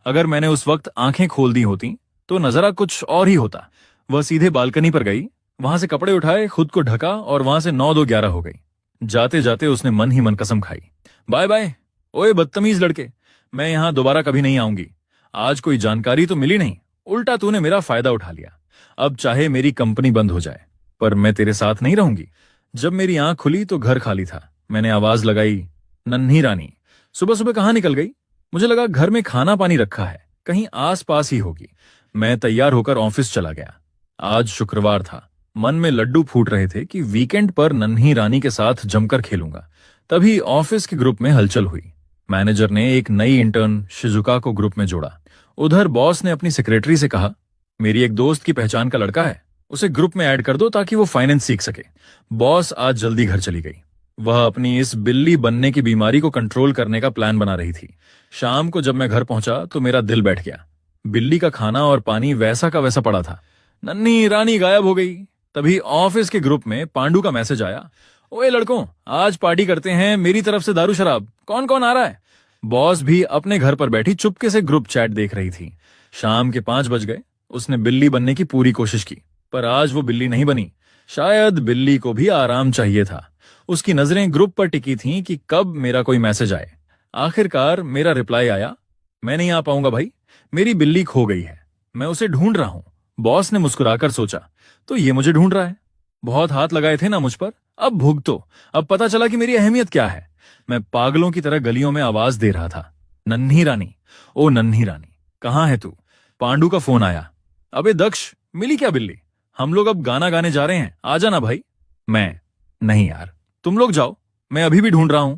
अगर मैंने उस वक्त आंखें खोल दी होती तो नजरा कुछ और ही होता। वह सीधे बालकनी पर गई, वहां से कपड़े उठाए, खुद को ढका और वहां से 9-2-11 हो गई। जाते जाते उसने मन ही मन कसम खाई, बाय बाय ओए बदतमीज लड़के, मैं यहां दोबारा कभी नहीं आऊंगी। आज कोई जानकारी तो मिली नहीं, उल्टा तूने मेरा फायदा उठा लिया। अब चाहे मेरी कंपनी बंद हो जाए, पर मैं तेरे साथ नहीं रहूंगी। जब मेरी आंख खुली तो घर खाली था। मैंने आवाज लगाई, नन्ही रानी सुबह सुबह कहाँ निकल गई? मुझे लगा घर में खाना पानी रखा है, कहीं आस पास ही होगी। मैं तैयार होकर ऑफिस चला गया। आज शुक्रवार था। मन में लड्डू फूट रहे थे कि वीकेंड पर नन्ही रानी के साथ जमकर खेलूंगा। तभी ऑफिस के ग्रुप में हलचल हुई। मैनेजर ने एक नई इंटर्न शिजुका को ग्रुप में जोड़ा। उधर बॉस ने अपनी सेक्रेटरी से कहा, मेरी एक दोस्त की पहचान का लड़का है, उसे ग्रुप में ऐड कर दो ताकि वो फाइनेंस सीख सके। बॉस आज जल्दी घर चली गई। वह अपनी इस बिल्ली बनने की बीमारी को कंट्रोल करने का प्लान बना रही थी। शाम को जब मैं घर पहुंचा तो मेरा दिल बैठ गया। बिल्ली का खाना और पानी वैसा का वैसा पड़ा था। नन्ही रानी गायब हो गई। तभी ऑफिस के ग्रुप में पांडु का मैसेज आया, ओए लड़कों, आज पार्टी करते हैं, मेरी तरफ से दारू शराब, कौन कौन आ रहा है? बॉस भी अपने घर पर बैठी चुपके से ग्रुप चैट देख रही थी। शाम के 5 बज गए। उसने बिल्ली बनने की पूरी कोशिश की, पर आज वो बिल्ली नहीं बनी। शायद बिल्ली को भी आराम चाहिए था। उसकी नजरें ग्रुप पर टिकी थीं कि कब मेरा कोई मैसेज आए। आखिरकार मेरा रिप्लाई आया, मैं नहीं आ पाऊंगा भाई, मेरी बिल्ली खो गई है, मैं उसे ढूंढ रहा हूं। बॉस ने मुस्कुराकर सोचा, तो ये मुझे ढूंढ रहा है। बहुत हाथ लगाए थे ना मुझ पर, अब भुगतो। अब पता चला कि मेरी अहमियत क्या है। मैं पागलों की तरह गलियों में आवाज दे रहा था, नन्ही रानी, ओ नन्ही रानी, कहाँ है तू? पांडु का फोन आया, अबे दक्ष, मिली क्या बिल्ली? हम लोग अब गाना गाने जा रहे हैं, आ जाना भाई। मैं, नहीं यार, तुम लोग जाओ, मैं अभी भी ढूंढ रहा हूं।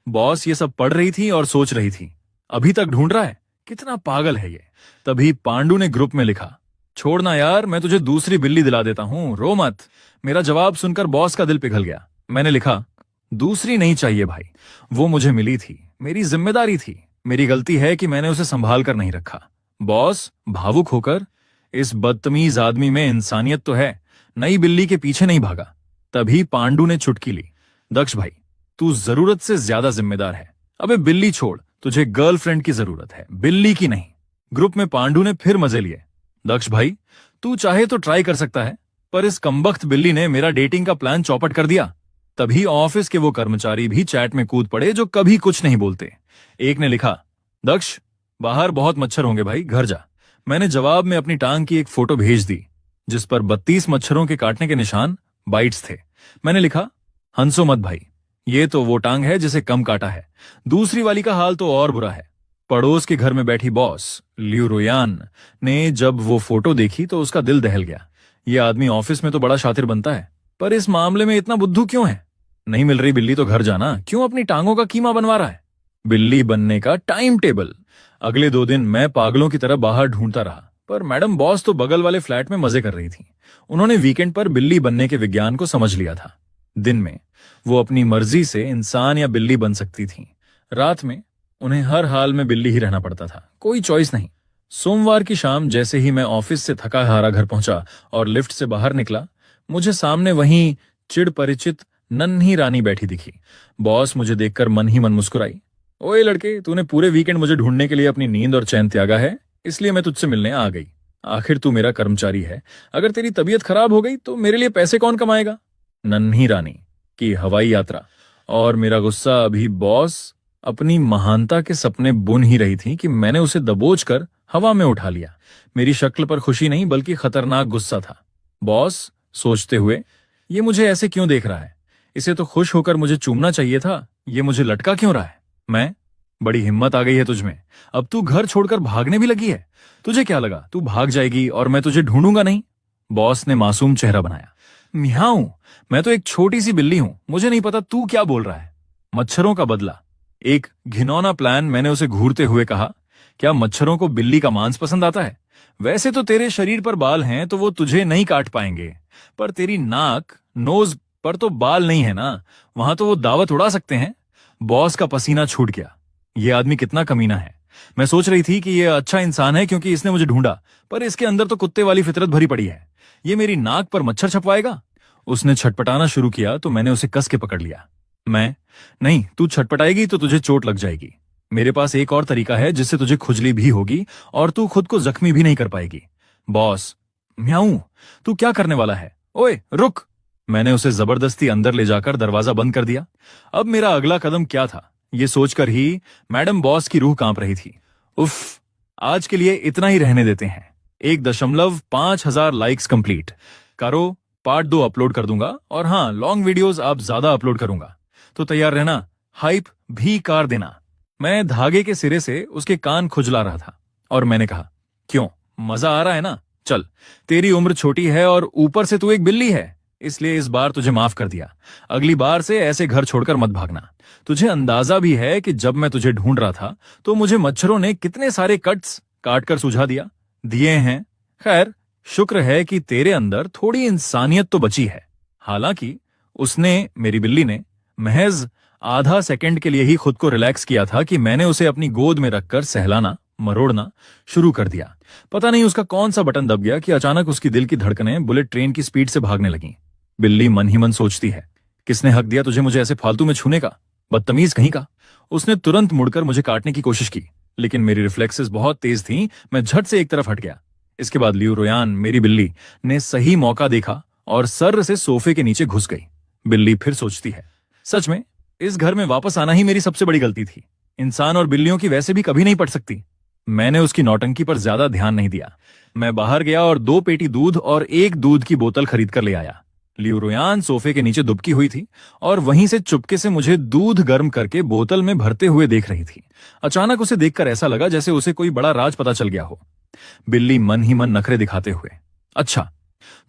बॉस ये सब पढ़ रही थी और सोच रही थी, अभी तक ढूंढ रहा है, कितना पागल है ये। तभी पांडु ने ग्रुप में लिखा, छोड़ना यार, मैं तुझे दूसरी बिल्ली दिला देता हूं, रो मत। मेरा जवाब सुनकर बॉस का दिल पिघल गया। मैंने लिखा, दूसरी नहीं चाहिए भाई, वो मुझे मिली थी, मेरी जिम्मेदारी थी, मेरी गलती है कि मैंने उसे संभाल कर नहीं रखा। बॉस भावुक होकर, इस बदतमीज आदमी में इंसानियत तो है, नई बिल्ली के पीछे नहीं भागा। तभी पांडु ने चुटकी ली, दक्ष भाई, तू जरूरत से ज्यादा जिम्मेदार है। अबे बिल्ली छोड़, तुझे गर्लफ्रेंड की जरूरत है, बिल्ली की नहीं। ग्रुप में पांडु ने फिर मजे लिए, दक्ष भाई, तू चाहे तो ट्राई कर सकता है, पर इस कमबख्त बिल्ली ने मेरा डेटिंग का प्लान चौपट कर दिया। तभी ऑफिस के वो कर्मचारी भी चैट में कूद पड़े जो कभी कुछ नहीं बोलते। एक ने लिखा, दक्ष, बाहर बहुत मच्छर होंगे भाई, घर जा। मैंने जवाब में अपनी टांग की एक फोटो भेज दी, जिस पर 32 मच्छरों के काटने के निशान, बाइट्स थे। मैंने लिखा, हंसो मत भाई, ये तो वो टांग है जिसे कम काटा है, दूसरी वाली का हाल तो और बुरा है। पड़ोस के घर में बैठी बॉस लियू रोयान ने जब वो फोटो देखी तो उसका दिल दहल गया। ये आदमी ऑफिस में तो बड़ा शातिर बनता है, पर इस मामले में इतना बुद्धू क्यों है? नहीं मिल रही बिल्ली तो घर जाना, क्यों अपनी टांगों का कीमा बनवा रहा है? बिल्ली बनने का टाइम टेबल। अगले 2 दिन मैं पागलों की तरह बाहर ढूंढता रहा, पर मैडम बॉस तो बगल वाले फ्लैट में मजे कर रही थी। उन्होंने वीकेंड पर बिल्ली बनने के विज्ञान को समझ लिया था। दिन में वो अपनी मर्जी से इंसान या बिल्ली बन सकती थीं। रात में उन्हें हर हाल में बिल्ली ही रहना पड़ता था, कोई चॉइस नहीं। सोमवार की शाम जैसे ही मैं ऑफिस से थका हारा घर पहुंचा और लिफ्ट से बाहर निकला, मुझे सामने वहीं चिड़ परिचित नन्ही रानी बैठी दिखी। बॉस मुझे देखकर मन ही मन मुस्कुराई, ओए लड़के, तूने पूरे वीकेंड मुझे ढूंढने के लिए अपनी नींद और चैन त्यागा है, इसलिए मैं तुझसे मिलने आ गई। आखिर तू मेरा कर्मचारी है, अगर तेरी तबीयत खराब हो गई तो मेरे लिए पैसे कौन कमाएगा? नन्ही रानी की हवाई यात्रा। और मेरा गुस्सा अभी बॉस अपनी महानता के सपने बुन ही रही थी कि मैंने उसे दबोच कर हवा में उठा लिया। मेरी शक्ल पर खुशी नहीं बल्कि खतरनाक गुस्सा था। बॉस सोचते हुए, ये मुझे ऐसे क्यों देख रहा है? इसे तो खुश होकर मुझे चूमना चाहिए था, ये मुझे लटका क्यों रहा है? मैं, बड़ी हिम्मत आ गई है तुझमें, अब तू घर छोड़कर भागने भी लगी है। तुझे क्या लगा तू भाग जाएगी और मैं तुझे ढूंढूंगा नहीं? बॉस ने मासूम चेहरा बनाया, म्याऊं, मैं तो एक छोटी सी बिल्ली हूं, मुझे नहीं पता तू क्या बोल रहा है। मच्छरों का बदला, एक घिनौना प्लान। मैंने उसे घूरते हुए कहा, क्या मच्छरों को बिल्ली का मांस पसंद आता है? वैसे तो तेरे शरीर पर बाल हैं तो वो तुझे नहीं काट पाएंगे, पर तेरी नाक नोज पर तो बाल नहीं है ना, वहां तो वो दावत उड़ा सकते हैं। बॉस का पसीना छूट गया, ये आदमी कितना कमीना है, मैं सोच रही थी कि ये अच्छा इंसान है क्योंकि इसने मुझे ढूंढा, पर इसके अंदर तो कुत्ते वाली फितरत भरी पड़ी है। ये मेरी नाक पर मच्छर छपवाएगा। उसने छटपटाना शुरू किया तो मैंने उसे कस के पकड़ लिया। मैं, नहीं, तू छटपटाएगी तो तुझे चोट लग जाएगी। मेरे पास एक और तरीका है जिससे तुझे खुजली भी होगी और तू खुद को जख्मी भी नहीं कर पाएगी। बॉस, म्याऊं, तू क्या करने वाला है? ओए रुक। मैंने उसे जबरदस्ती अंदर ले जाकर दरवाजा बंद कर दिया। अब मेरा अगला कदम क्या था, ये सोचकर ही मैडम बॉस की रूह कांप रही थी। उफ, आज के लिए इतना ही रहने देते हैं। 1.5 लाइक्स कंप्लीट करो, पार्ट 2 अपलोड कर दूंगा, और हाँ, लॉन्ग वीडियोस आप ज्यादा अपलोड करूंगा, तो तैयार रहना। हाइप भी कार देना। मैं धागे के सिरे से उसके कान खुजला रहा था और मैंने कहा, क्यों, मजा आ रहा है ना? चल, तेरी उम्र छोटी है और ऊपर से तू एक बिल्ली है, इसलिए इस बार तुझे माफ कर दिया। अगली बार से ऐसे घर छोड़कर मत भागना। तुझे अंदाजा भी है कि जब मैं तुझे ढूंढ रहा था तो मुझे मच्छरों ने कितने सारे कट्स काट कर सुझा दिए हैं। खैर, शुक्र है कि तेरे अंदर थोड़ी इंसानियत तो बची है। हालांकि उसने, मेरी बिल्ली ने, महज आधा सेकंड के लिए ही खुद को रिलैक्स किया था कि मैंने उसे अपनी गोद में रखकर सहलाना मरोड़ना शुरू कर दिया। पता नहीं उसका कौन सा बटन दब गया कि अचानक उसकी दिल की धड़कनें बुलेट ट्रेन की स्पीड से भागने लगीं। बिल्ली मन ही मन सोचती है, किसने हक दिया तुझे मुझे ऐसे फालतू में छूने का, बदतमीज कहीं का। उसने तुरंत मुड़कर मुझे काटने की कोशिश की, लेकिन मेरी रिफ्लेक्सेस बहुत तेज थीं। मैं झट से एक तरफ हट गया। इसके बाद लियू रोयान, मेरी बिल्ली, ने सही मौका देखा और सर्र से सोफे के नीचे घुस गई। बिल्ली फिर सोचती है, सच में इस घर में वापस आना ही मेरी सबसे बड़ी गलती थी। इंसान और बिल्लियों की वैसे भी कभी नहीं पट सकती। मैंने उसकी नौटंकी पर ज्यादा ध्यान नहीं दिया। मैं बाहर गया और 2 पेटी दूध और 1 दूध की बोतल खरीद कर ले आया। लियू रोयान सोफे के नीचे दुबकी हुई थी और वहीं से चुपके से मुझे दूध गर्म करके बोतल में भरते हुए देख रही थी। अचानक उसे देखकर ऐसा लगा जैसे उसे कोई बड़ा राज पता चल गया हो। बिल्ली मन ही मन नखरे दिखाते हुए, अच्छा,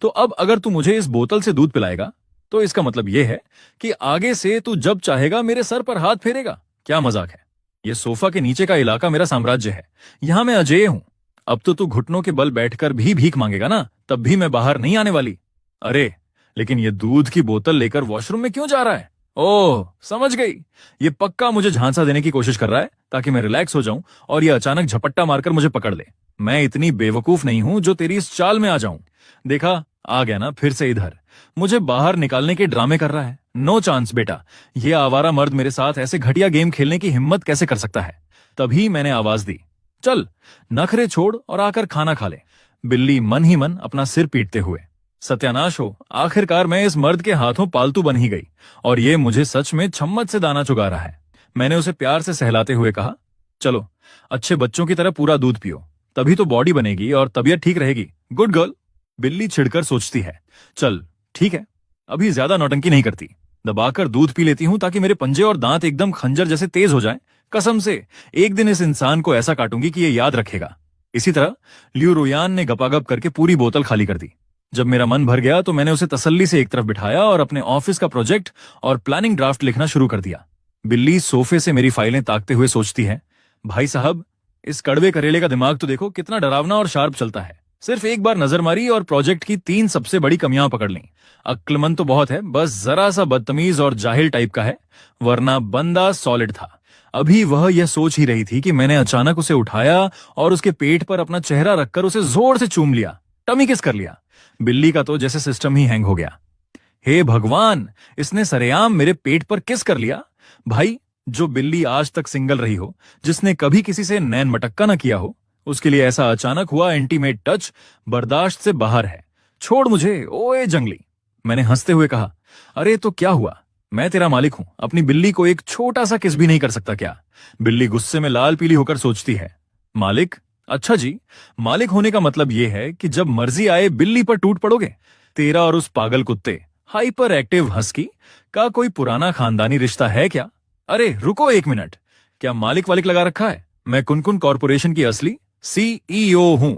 तो अब अगर तू मुझे इस बोतल से दूध पिलाएगा तो इसका मतलब यह है कि आगे से तू जब चाहेगा मेरे सर पर हाथ फेरेगा। क्या मजाक है? यह सोफा के नीचे का इलाका मेरा साम्राज्य है, यहां मैं अजेय हूं। अब तो तू घुटनों के बल बैठकर भी भीख मांगेगा ना, तब भी मैं बाहर नहीं आने वाली। अरे, लेकिन ये दूध की बोतल लेकर वॉशरूम में क्यों जा रहा है? ओह, समझ गई, ये पक्का मुझे झांसा देने की कोशिश कर रहा है ताकि मैं रिलैक्स हो जाऊं और ये अचानक झपट्टा मारकर मुझे पकड़ ले। मैं इतनी बेवकूफ नहीं हूं जो तेरी इस चाल में आ जाऊं। देखा, आ गया ना फिर से इधर, मुझे बाहर निकालने के ड्रामे कर रहा है। नो चांस बेटा, ये आवारा मर्द मेरे साथ ऐसे घटिया गेम खेलने की हिम्मत कैसे कर सकता है? तभी मैंने आवाज दी, चल नखरे छोड़ और आकर खाना खा ले। बिल्ली मन ही मन अपना सिर पीटते हुए, सत्यानाश हो, आखिरकार मैं इस मर्द के हाथों पालतू बन ही गई और ये मुझे सच में छम्मत से दाना चुगा रहा है। मैंने उसे प्यार से सहलाते हुए कहा, चलो अच्छे बच्चों की तरह पूरा दूध पियो, तभी तो बॉडी बनेगी और तबीयत ठीक रहेगी। Good girl. बिल्ली छिड़कर सोचती है, चल ठीक है, अभी ज्यादा नौटंकी नहीं करती, दबाकर दूध पी लेती हूं ताकि मेरे पंजे और दांत एकदम खंजर जैसे तेज हो जाएं। कसम से एक दिन इस इंसान को ऐसा काटूंगी कि ये याद रखेगा। इसी तरह लियू रोयान ने गपागप करके पूरी बोतल खाली कर दी। जब मेरा मन भर गया तो मैंने उसे तसल्ली से एक तरफ बिठाया और अपने ऑफिस का प्रोजेक्ट और प्लानिंग ड्राफ्ट लिखना शुरू कर दिया। बिल्ली सोफे से मेरी फाइलें ताकते हुए सोचती है, भाई साहब, इस कड़वे करेले का दिमाग तो देखो कितना डरावना और शार्प चलता है। सिर्फ एक बार नजर मारी और प्रोजेक्ट की 3 सबसे बड़ी कमियां पकड़ ली। अक्लमंद तो बहुत है, बस जरा सा बदतमीज और जाहिल टाइप का है, वरना बंदा सॉलिड था। अभी वह यह सोच ही रही थी कि मैंने अचानक उसे उठाया और उसके पेट पर अपना चेहरा रखकर उसे जोर से चूम लिया, टमी किस कर लिया। बिल्ली का तो जैसे सिस्टम ही हैंग हो गया। हे भगवान, इसने सरेआम मेरे पेट पर किस कर लिया। भाई, जो बिल्ली आज तक सिंगल रही हो, जिसने कभी किसी से नैन मटक्का न किया हो, उसके लिए ऐसा अचानक हुआ इंटीमेट टच बर्दाश्त से बाहर है। छोड़ मुझे, ओए जंगली। मैंने हंसते हुए कहा, अरे तो क्या हुआ, मैं तेरा मालिक हूं, अपनी बिल्ली को एक छोटा सा किस भी नहीं कर सकता क्या? बिल्ली गुस्से में लाल पीली होकर सोचती है, मालिक? अच्छा जी, मालिक होने का मतलब यह है कि जब मर्जी आए बिल्ली पर टूट पड़ोगे? तेरा और उस पागल कुत्ते हाइपर एक्टिव हस्की का कोई पुराना खानदानी रिश्ता है क्या? अरे रुको एक मिनट, क्या मालिक वालिक लगा रखा है? मैं कुनकुन कॉर्पोरेशन की असली CEO हूं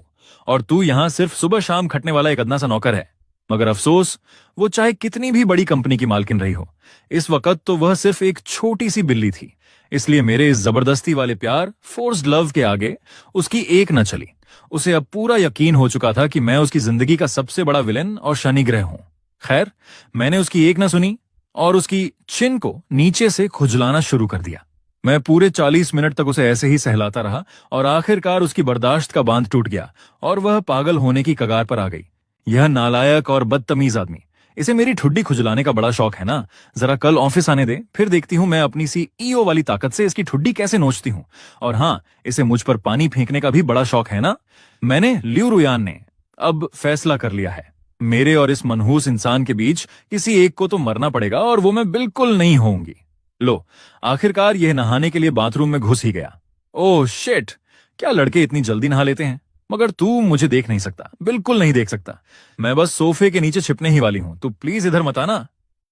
और तू यहां सिर्फ सुबह शाम खटने वाला एक अदना सा नौकर है। मगर अफसोस, वो चाहे कितनी भी बड़ी कंपनी की मालकिन रही हो, इस वक्त तो वह सिर्फ एक छोटी सी बिल्ली थी। इसलिए मेरे इस जबरदस्ती वाले प्यार, फोर्स्ड लव के आगे उसकी एक न चली। उसे अब पूरा यकीन हो चुका था कि मैं उसकी जिंदगी का सबसे बड़ा विलेन और शनिग्रह हूं। खैर, मैंने उसकी एक न सुनी और उसकी चिन को नीचे से खुजलाना शुरू कर दिया। मैं पूरे 40 मिनट तक उसे ऐसे ही सहलाता रहा और आखिरकार उसकी बर्दाश्त का बांध टूट गया और वह पागल होने की कगार पर आ गई। यह नालायक और बदतमीज आदमी, इसे मेरी ठुड्डी खुजलाने का बड़ा शौक है ना। जरा कल ऑफिस आने दे, फिर देखती हूं मैं अपनी सी ईओ वाली ताकत से इसकी ठुड्डी कैसे नोचती हूं। और हाँ, इसे मुझ पर पानी फेंकने का भी बड़ा शौक है ना। मैंने लियू रुयान ने अब फैसला कर लिया है, मेरे और इस मनहूस इंसान के बीच किसी एक को तो मरना पड़ेगा और वो मैं बिल्कुल नहीं होऊंगी। लो, आखिरकार यह नहाने के लिए बाथरूम में घुस ही गया। ओह शिट, क्या लड़के इतनी जल्दी नहा लेते हैं। मगर तू मुझे देख नहीं सकता, बिल्कुल नहीं देख सकता। मैं बस सोफे के नीचे छिपने ही वाली हूं, तू प्लीज इधर मत आना।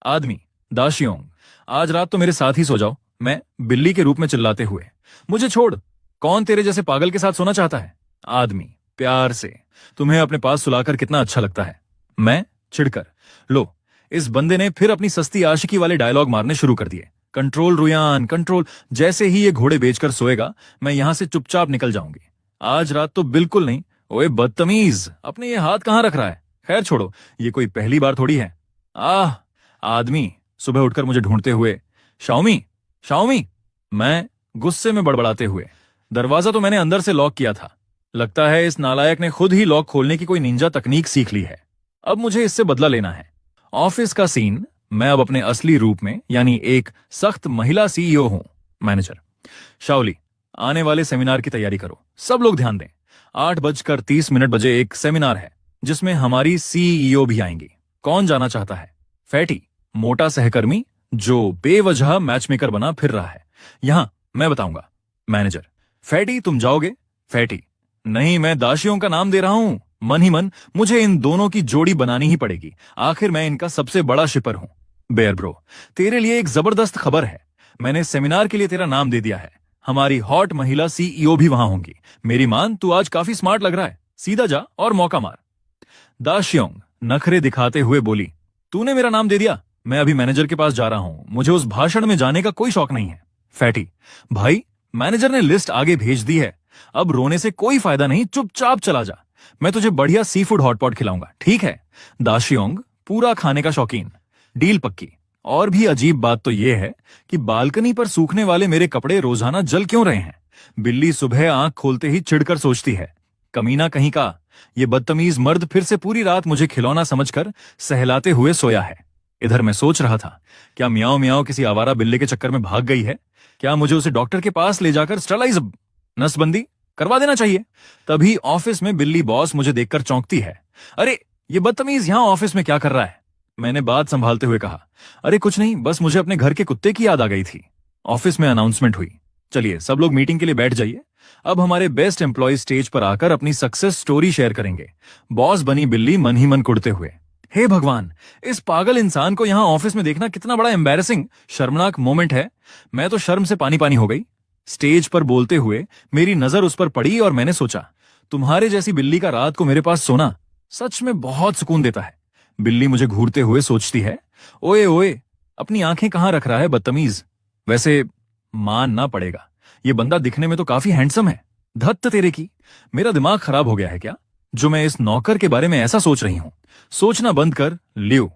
आदमी, दाशियोंग, आज रात तो मेरे साथ ही सो जाओ। मैं बिल्ली के रूप में चिल्लाते हुए, मुझे छोड़, कौन तेरे जैसे पागल के साथ सोना चाहता है। आदमी, प्यार से, तुम्हें अपने पास सुलाकर कितना अच्छा लगता है। मैं चिढ़कर, लो, इस बंदे ने फिर अपनी सस्ती आशिकी वाले डायलॉग मारने शुरू कर दिए। कंट्रोल रुयान, कंट्रोल। जैसे ही ये घोड़े बेचकर सोएगा मैं यहां से चुपचाप निकल जाऊंगी। आज रात तो बिल्कुल नहीं। ओए बदतमीज, अपने ये हाथ कहां रख रहा है। खैर छोड़ो, ये कोई पहली बार थोड़ी है। आह, आदमी सुबह उठकर मुझे ढूंढते हुए, शाओमी, शाओमी। मैं गुस्से में बड़बड़ाते हुए, दरवाजा तो मैंने अंदर से लॉक किया था। लगता है इस नालायक ने खुद ही लॉक खोलने की कोई निंजा तकनीक सीख ली है। अब मुझे इससे बदला लेना है। ऑफिस का सीन, मैं अब अपने असली रूप में, यानी एक सख्त महिला सीईओ हूं। मैनेजर, शाओली, आने वाले सेमिनार की तैयारी करो, सब लोग ध्यान दें। 8:30 बजे एक सेमिनार है जिसमें हमारी सीईओ भी आएंगी। कौन जाना चाहता है। फैटी, मोटा सहकर्मी जो बेवजह मैचमेकर बना फिर रहा है। यहां मैं बताऊंगा। मैनेजर, फैटी तुम जाओगे। फैटी, नहीं, मैं दाशियों का नाम दे रहा हूं। मन ही मन मुझे इन दोनों की जोड़ी बनानी ही पड़ेगी, आखिर मैं इनका सबसे बड़ा शिपर हूं। बेयर ब्रो, तेरे लिए एक जबरदस्त खबर है, मैंने सेमिनार के लिए तेरा नाम दे दिया है। हमारी हॉट महिला सीईओ भी वहां होंगी। मेरी मान, तू आज काफी स्मार्ट लग रहा है, सीधा जा और मौका मार। दाशियोंग नखरे दिखाते हुए बोली, तूने मेरा नाम दे दिया, मैं अभी मैनेजर के पास जा रहा हूं, मुझे उस भाषण में जाने का कोई शौक नहीं है। फैटी, भाई मैनेजर ने लिस्ट आगे भेज दी है, अब रोने से कोई फायदा नहीं, चुपचाप चला जा, मैं तुझे बढ़िया सी फूड हॉटपॉट खिलाऊंगा, ठीक है। दाशियोंग पूरा खाने का शौकीन, डील पक्की। और भी अजीब बात तो यह है कि बालकनी पर सूखने वाले मेरे कपड़े रोजाना जल क्यों रहे हैं। बिल्ली सुबह आंख खोलते ही चिढ़कर सोचती है, कमीना कहीं का, ये बदतमीज मर्द फिर से पूरी रात मुझे खिलौना समझकर सहलाते हुए सोया है। इधर मैं सोच रहा था, क्या म्याओ म्याओ किसी आवारा बिल्ली के चक्कर में भाग गई है। क्या मुझे उसे डॉक्टर के पास ले जाकर स्टरलाइज नसबंदी करवा देना चाहिए। तभी ऑफिस में बिल्ली बॉस मुझे देखकर चौंकती है। अरे ये बदतमीज यहां ऑफिस में क्या कर रहा है। मैंने बात संभालते हुए कहा, अरे कुछ नहीं, बस मुझे अपने घर के कुत्ते की याद आ गई थी। ऑफिस में अनाउंसमेंट हुई, चलिए सब लोग मीटिंग के लिए बैठ जाइए। अब हमारे बेस्ट एम्प्लॉय स्टेज पर आकर अपनी सक्सेस स्टोरी शेयर करेंगे। बॉस बनी बिल्ली मन ही मन कुड़ते हुए, हे भगवान, इस पागल इंसान को यहां ऑफिस में देखना कितना बड़ा एम्बैरेसिंग, शर्मनाक मोमेंट है। मैं तो शर्म से पानी पानी हो गई। स्टेज पर बोलते हुए मेरी नजर उस पर पड़ी और मैंने सोचा, तुम्हारे जैसी बिल्ली का रात को मेरे पास सोना सच में बहुत सुकून देता है। बिल्ली मुझे घूरते हुए सोचती है, ओए ओए, अपनी आंखें कहां रख रहा है बदतमीज। वैसे मानना पड़ेगा, ये बंदा दिखने में तो काफी हैंडसम है। धत्त तेरे की, मेरा दिमाग खराब हो गया है क्या, जो मैं इस नौकर के बारे में ऐसा सोच रही हूं। सोचना बंद कर लियो।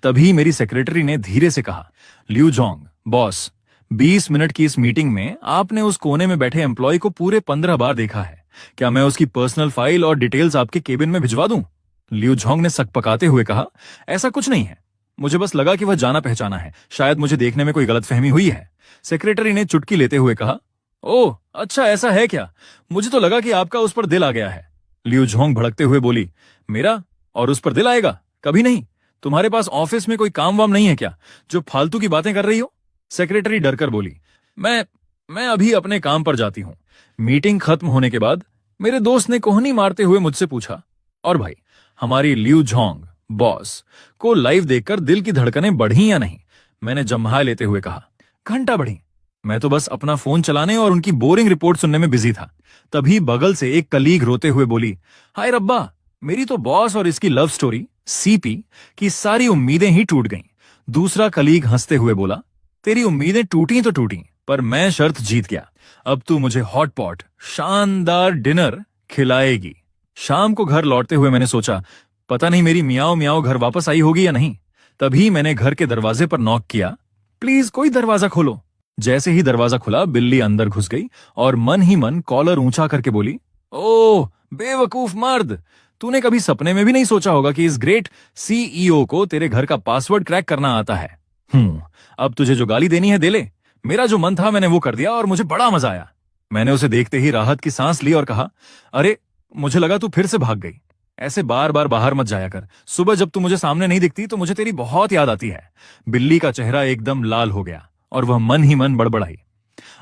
तभी मेरी सेक्रेटरी ने धीरे से कहा, लियू जोंग, बॉस, 20 मिनट की इस मीटिंग में आपने उस कोने में बैठे एम्प्लॉय को पूरे 15 बार देखा है। क्या मैं उसकी पर्सनल फाइल और डिटेल्स आपके केबिन में भिजवा दूं? लियू जोंग ने सकपकाते हुए कहा, ऐसा कुछ नहीं है, मुझे बस लगा कि वह जाना पहचाना है, शायद मुझे देखने में कोई गलतफहमी हुई है। सेक्रेटरी ने चुटकी लेते हुए कहा, ओह अच्छा ऐसा है क्या, मुझे तो लगा कि आपका उस पर दिल आ गया है। लियू जोंग भड़कते हुए बोली, मेरा और उस पर दिल आएगा? कभी नहीं। तुम्हारे पास ऑफिस में कोई काम वाम नहीं है क्या, जो फालतू की बातें कर रही हो? सेक्रेटरी डरकर बोली, मैं अभी अपने काम पर जाती हूं। मीटिंग खत्म होने के बाद मेरे दोस्त ने कोहनी मारते हुए मुझसे पूछा, और भाई हमारी लियू जोंग बॉस को लाइव देखकर दिल की धड़कनें बढ़ी या नहीं? मैंने जम्हा लेते हुए कहा, घंटा बढ़ी। मैं तो बस अपना फोन चलाने और उनकी बोरिंग रिपोर्ट सुनने में बिजी था। तभी बगल से एक कलीग रोते हुए बोली, हाय रब्बा, मेरी तो बॉस और इसकी लव स्टोरी सीपी की सारी उम्मीदें ही टूट गईं। दूसरा कलीग हंसते हुए बोला, तेरी उम्मीदें टूटी तो टूटी, पर मैं शर्त जीत गया। अब तू मुझे हॉट पॉट शानदार डिनर खिलाएगी। शाम को घर लौटते हुए मैंने सोचा, पता नहीं मेरी मियाओ मियाओ घर वापस आई होगी या नहीं। तभी मैंने घर के दरवाजे पर नॉक किया, प्लीज कोई दरवाजा खोलो। जैसे ही दरवाजा खुला बिल्ली अंदर घुस गई और मन ही मन कॉलर ऊंचा करके बोली, ओह बेवकूफ मर्द, तूने कभी सपने में भी नहीं सोचा होगा कि इस ग्रेट सीईओ को तेरे घर का पासवर्ड क्रैक करना आता है। अब तुझे जो गाली देनी है दे ले। मेरा जो मन था मैंने वो कर दिया और मुझे बड़ा मजा आया। मैंने उसे देखते ही राहत की सांस ली और कहा, अरे मुझे लगा तू फिर से भाग गई। ऐसे बार बार बाहर मत जाया कर। सुबह जब तू मुझे सामने नहीं दिखती तो मुझे तेरी बहुत याद आती है। बिल्ली का चेहरा एकदम लाल हो गया और वह मन ही मन बड़बड़ाई,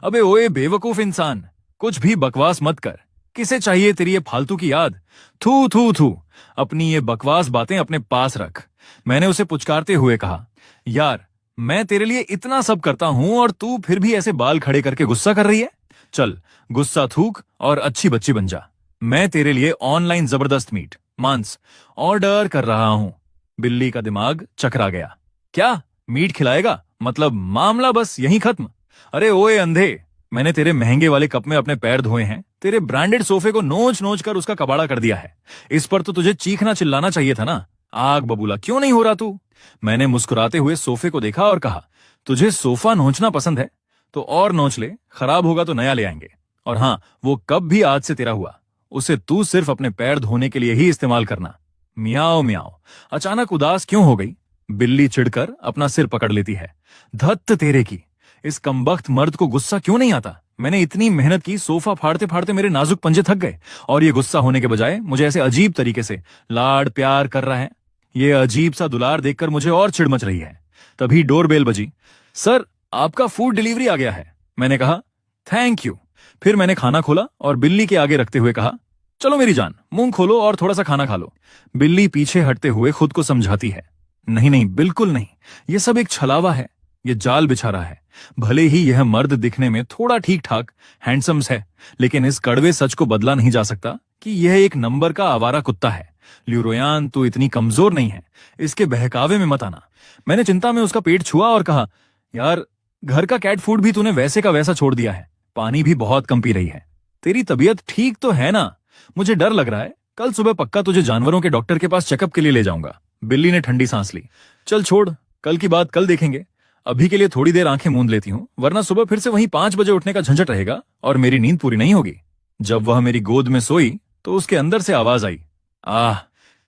अबे ओए बेवकूफ इंसान, कुछ भी बकवास मत कर। किसे चाहिए तेरी ये फालतू की याद? थू थू थू, अपनी ये बकवास बातें अपने पास रख। मैंने उसे पुचकारते हुए कहा, यार मैं तेरे लिए इतना सब करता हूं और तू फिर भी ऐसे बाल खड़े करके गुस्सा कर रही है। चल गुस्सा थूक और अच्छी बच्ची बन जा। मैं तेरे लिए ऑनलाइन जबरदस्त मीट मांस ऑर्डर कर रहा हूं। बिल्ली का दिमाग चकरा गया। क्या मीट खिलाएगा? मतलब मामला बस यहीं खत्म? अरे ओए अंधे, मैंने तेरे महंगे वाले कप में अपने पैर धोए हैं, तेरे ब्रांडेड सोफे को नोच नोच कर उसका कबाड़ा कर दिया है। इस पर तो तुझे चीखना चिल्लाना चाहिए था ना। आग बबूला क्यों नहीं हो रहा तू? मैंने मुस्कुराते हुए सोफे को देखा और कहा, तुझे सोफा नोचना पसंद है तो और नोच ले, खराब होगा तो नया ले आएंगे। और हाँ, वो कप भी आज से तेरा हुआ। उसे तू सिर्फ अपने पैर धोने के लिए ही इस्तेमाल करना। मियाओ मियाओ। अचानक उदास क्यों हो गई? बिल्ली चिढ़कर अपना सिर पकड़ लेती है। धत्त तेरे की, इस कमबख्त मर्द को गुस्सा क्यों नहीं आता? मैंने इतनी मेहनत की, सोफा फाड़ते फाड़ते मेरे नाजुक पंजे थक गए और ये गुस्सा होने के बजाय मुझे ऐसे अजीब तरीके से लाड प्यार कर रहा है। ये अजीब सा दुलार देखकर मुझे और चिढ़ मच रही है। तभी डोरबेल बजी। सर आपका फूड डिलीवरी आ गया है। मैंने कहा, थैंक यू। फिर मैंने खाना खोला और बिल्ली के आगे रखते हुए कहा, चलो मेरी जान, मुंह खोलो और थोड़ा सा खाना खा लो। बिल्ली पीछे हटते हुए खुद को समझाती है, नहीं नहीं बिल्कुल नहीं, ये सब एक छलावा है, ये जाल बिछा रहा है। भले ही यह मर्द दिखने में थोड़ा ठीक ठाक हैंडसम्स है, लेकिन इस कड़वे सच को बदला नहीं जा सकता कि यह एक नंबर का आवारा कुत्ता है। ल्यूरोयान तू इतनी कमजोर नहीं है, इसके बहकावे में मत आना। मैंने चिंता में उसका पेट छुआ और कहा, यार घर का कैट फूड भी तूने वैसे का वैसा छोड़ दिया है, पानी भी बहुत कम पी रही है। तेरी तबीयत ठीक तो है ना? मुझे डर लग रहा है, कल सुबह पक्का तुझे जानवरों के डॉक्टर के पास चेकअप के लिए ले जाऊंगा। बिल्ली ने ठंडी सांस ली। चल छोड़, कल की बात कल देखेंगे। अभी के लिए थोड़ी देर आंखें मूंद लेती हूं, वरना सुबह फिर से वहीं 5 बजे उठने का झंझट रहेगा और मेरी नींद पूरी नहीं होगी। जब वह मेरी गोद में सोई तो उसके अंदर से आवाज आई, आह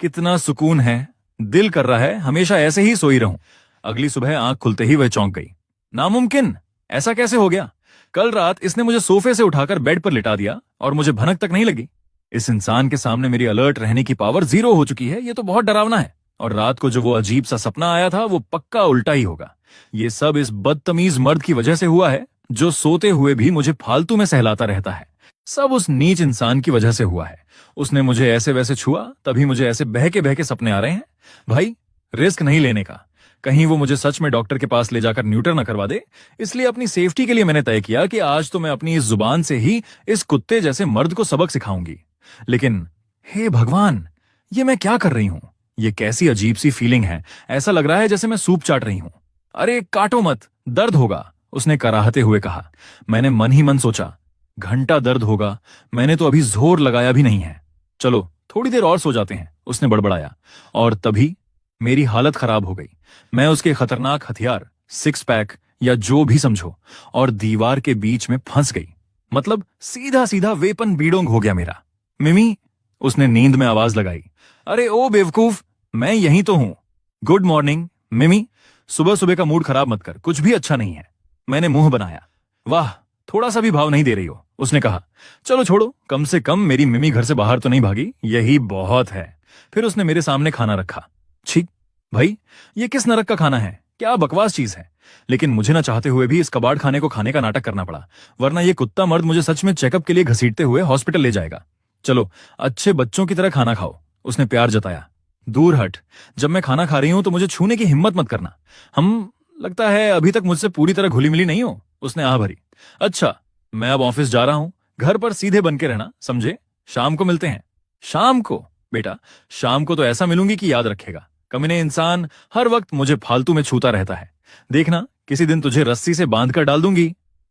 कितना सुकून है, दिल कर रहा है हमेशा ऐसे ही सोई रहूं। अगली सुबह आंख खुलते ही वह चौंक गई। नामुमकिन, ऐसा कैसे हो गया? कल रात इसने मुझे सोफे से उठाकर बेड पर लिटा दिया और मुझे भनक तक नहीं लगी। इस इंसान के सामने मेरी अलर्ट रहने की पावर 0 हो चुकी है। ये तो बहुत डरावना है। और रात को जो वो अजीब सा सपना आया था वो पक्का उल्टा ही होगा। ये सब इस बदतमीज मर्द की वजह से हुआ है जो सोते हुए भी मुझे फालतू में सहलाता रहता है। सब उस नीच इंसान की वजह से हुआ है। उसने मुझे ऐसे वैसे छुआ, तभी मुझे ऐसे बहके सपने आ रहे हैं। भाई रिस्क नहीं लेने का, कहीं वो मुझे सच में डॉक्टर के पास ले जाकर न्यूटर न करवा दे। इसलिए अपनी सेफ्टी के लिए मैंने तय किया कि आज तो मैं अपनी इस जुबान से ही इस कुत्ते जैसे मर्द को सबक सिखाऊंगी। लेकिन हे भगवान, ये मैं क्या कर रही हूं? ये कैसी अजीब सी फीलिंग है। ऐसा लग रहा है जैसे मैं सूप चाट रही हूं। अरे काटो मत, दर्द होगा, उसने कराहते हुए कहा। मैंने मन ही मन सोचा, घंटा दर्द होगा, मैंने तो अभी जोर लगाया भी नहीं है। चलो थोड़ी देर और सो जाते हैं, उसने बड़बड़ाया। और तभी मेरी हालत खराब हो गई। मैं उसके खतरनाक हथियार, 6 पैक या जो भी समझो, और दीवार के बीच में फंस गई। मतलब सीधा सीधा वेपन बीडोंग हो गया मेरा। मिमी, उसने नींद में आवाज लगाई। अरे ओ बेवकूफ, मैं यहीं तो हूं। गुड मॉर्निंग मिमी। सुबह सुबह का मूड खराब मत कर, कुछ भी अच्छा नहीं है। मैंने मुंह बनाया। वाह, थोड़ा सा भी भाव नहीं दे रही हो, उसने कहा। चलो छोड़ो, कम से कम मेरी मिमी घर से बाहर तो नहीं भागी, यही बहुत है। फिर उसने मेरे सामने खाना रखा। छी भाई, ये किस नरक का खाना है? क्या बकवास चीज है। लेकिन मुझे ना चाहते हुए भी इस कबाड़ खाने को खाने का नाटक करना पड़ा, वरना ये कुत्ता मर्द मुझे सच में चेकअप के लिए घसीटते हुए हॉस्पिटल ले जाएगा। चलो अच्छे बच्चों की तरह खाना खाओ, उसने प्यार जताया। दूर हट, जब मैं खाना खा रही हूं तो मुझे छूने की हिम्मत मत करना। हम लगता है अभी तक मुझसे पूरी तरह घुली मिली नहीं हो, उसने आह भरी। अच्छा, मैं अब ऑफिस जा रहा हूं, घर पर सीधे बन के रहना, समझे? शाम को मिलते हैं। शाम को? बेटा, शाम को तो ऐसा मिलूंगी कि याद रखेगा। कमीने इंसान हर वक्त मुझे फालतू में छूता रहता है। देखना, किसी दिन तुझे रस्सी से बांध कर डाल दूंगी।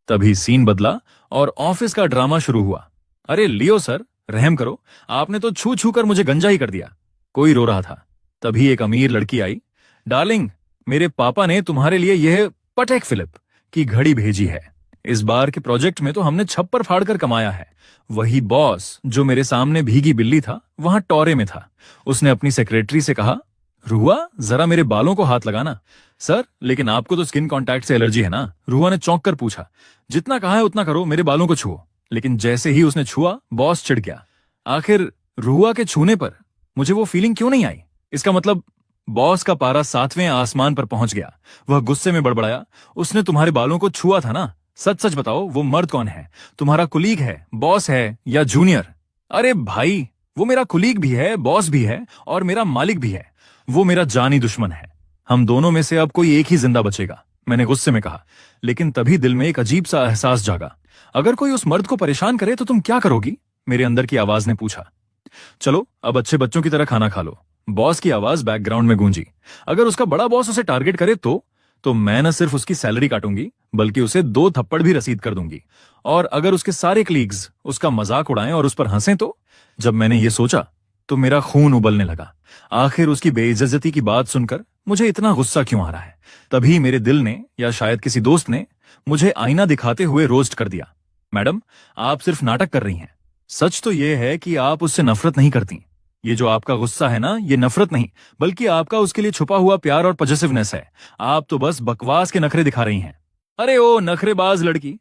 तभी सीन बदला और ऑफिस का ड्रामा शुरू हुआ। अरे लियो सर, रहम करो, आपने तो छू छू कर मुझे गंजा ही कर दिया। कोई रो रहा था। तभी एक अमीर लड़की आई। डार्लिंग, मेरे पापा ने तुम्हारे लिए यह पटेक फिलिप की घड़ी भेजी है। इस बार के प्रोजेक्ट में तो हमने छप्पर फाड़कर कमाया है। वही बॉस जो मेरे सामने भीगी बिल्ली था वहां टॉरे में था। उसने अपनी सेक्रेटरी से कहा, रुआ जरा मेरे बालों को हाथ लगाना। सर, लेकिन आपको तो स्किन कांटेक्ट से एलर्जी है ना? रुआ ने चौंक कर पूछा। जितना कहा है उतना करो, मेरे बालों को छुओ। लेकिन जैसे ही उसने छुआ, बॉस चिढ़ गया। आखिर रुआ के छूने पर मुझे वो फीलिंग क्यों नहीं आई? इसका मतलब बॉस का पारा 7वें आसमान पर पहुंच गया। वह गुस्से में बड़बड़ाया, उसने तुम्हारे बालों को छुआ था ना? सच सच बताओ, वो मर्द कौन है? तुम्हारा कुलीग है, बॉस है या जूनियर? अरे भाई, वो मेरा कुलीग भी है, बॉस भी है और मेरा मालिक भी है। वो मेरा जानी दुश्मन है। हम दोनों में से अब कोई एक ही जिंदा बचेगा, मैंने गुस्से में कहा। लेकिन तभी दिल में एक अजीब सा एहसास जागा। अगर कोई उस मर्द को परेशान करे तो तुम क्या करोगी? मेरे अंदर की आवाज ने पूछा। चलो अब अच्छे बच्चों की तरह खाना खा लो, बॉस की आवाज बैकग्राउंड में गूंजी। अगर उसका बड़ा बॉस उसे टारगेट करे तो मैं न सिर्फ उसकी सैलरी काटूंगी बल्कि उसे 2 थप्पड़ भी रसीद कर दूंगी। और अगर उसके सारे कलीग्स उसका मजाक उड़ाएं और उस पर हंसें तो? जब मैंने ये सोचा तो मेरा खून उबलने लगा। आखिर उसकी बेइज्जती की बात सुनकर मुझे इतना गुस्सा क्यों आ रहा है? तभी मेरे दिल ने या शायद किसी दोस्त ने मुझे आईना दिखाते हुए रोस्ट कर दिया। मैडम, आप सिर्फ नाटक कर रही हैं। सच तो यह है कि आप उससे नफरत नहीं करती। ये जो आपका गुस्सा है ना, ये नफरत नहीं बल्कि आपका उसके लिए छुपा हुआ प्यार और पॉजिटिवनेस है। आप तो बस बकवास के नखरे दिखा रही हैं। अरे ओ नखरेबाज लड़की,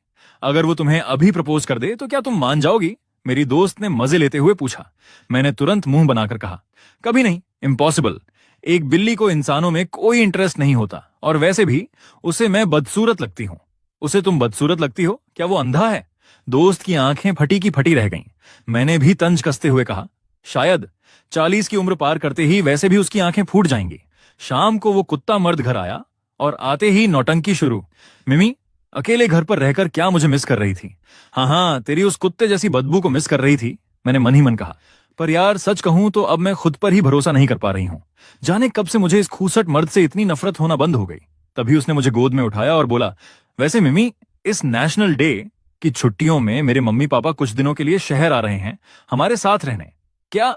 अगर वो तुम्हें अभी प्रपोज कर दे तो क्या तुम मान जाओगी? मेरी दोस्त ने मजे लेते हुए पूछा। मैंने तुरंत मुंह बनाकर कहा, कभी नहीं, इम्पॉसिबल। एक बिल्ली को इंसानों में कोई इंटरेस्ट नहीं होता और वैसे भी उसे मैं बदसूरत लगती हूँ। उसे तुम बदसूरत लगती हो? क्या वो अंधा है? दोस्त की आंखें फटी की फटी रह गईं। मैंने भी तंज कसते हुए कहा, शायद 40 की उम्र पार करते ही वैसे भी उसकी आंखें फूट जाएंगी। शाम को वो कुत्ता मर्द घर आया और आते ही नौटंकी शुरू। मिमी, अकेले घर पर रहकर क्या मुझे मिस कर रही थी? हाँ, तेरी उस कुत्ते जैसी बदबू को मिस कर रही थी, मैंने मन ही मन कहा। पर यार सच कहूं तो अब मैं खुद पर ही भरोसा नहीं कर पा रही हूं। जाने कब से मुझे इस खूसट मर्द से इतनी नफरत होना बंद हो गई। तभी उसने मुझे गोद में उठाया और बोला, वैसे मिमी, इस नेशनल डे की छुट्टियों में मेरे मम्मी पापा कुछ दिनों के लिए शहर आ रहे हैं हमारे साथ रहने। क्या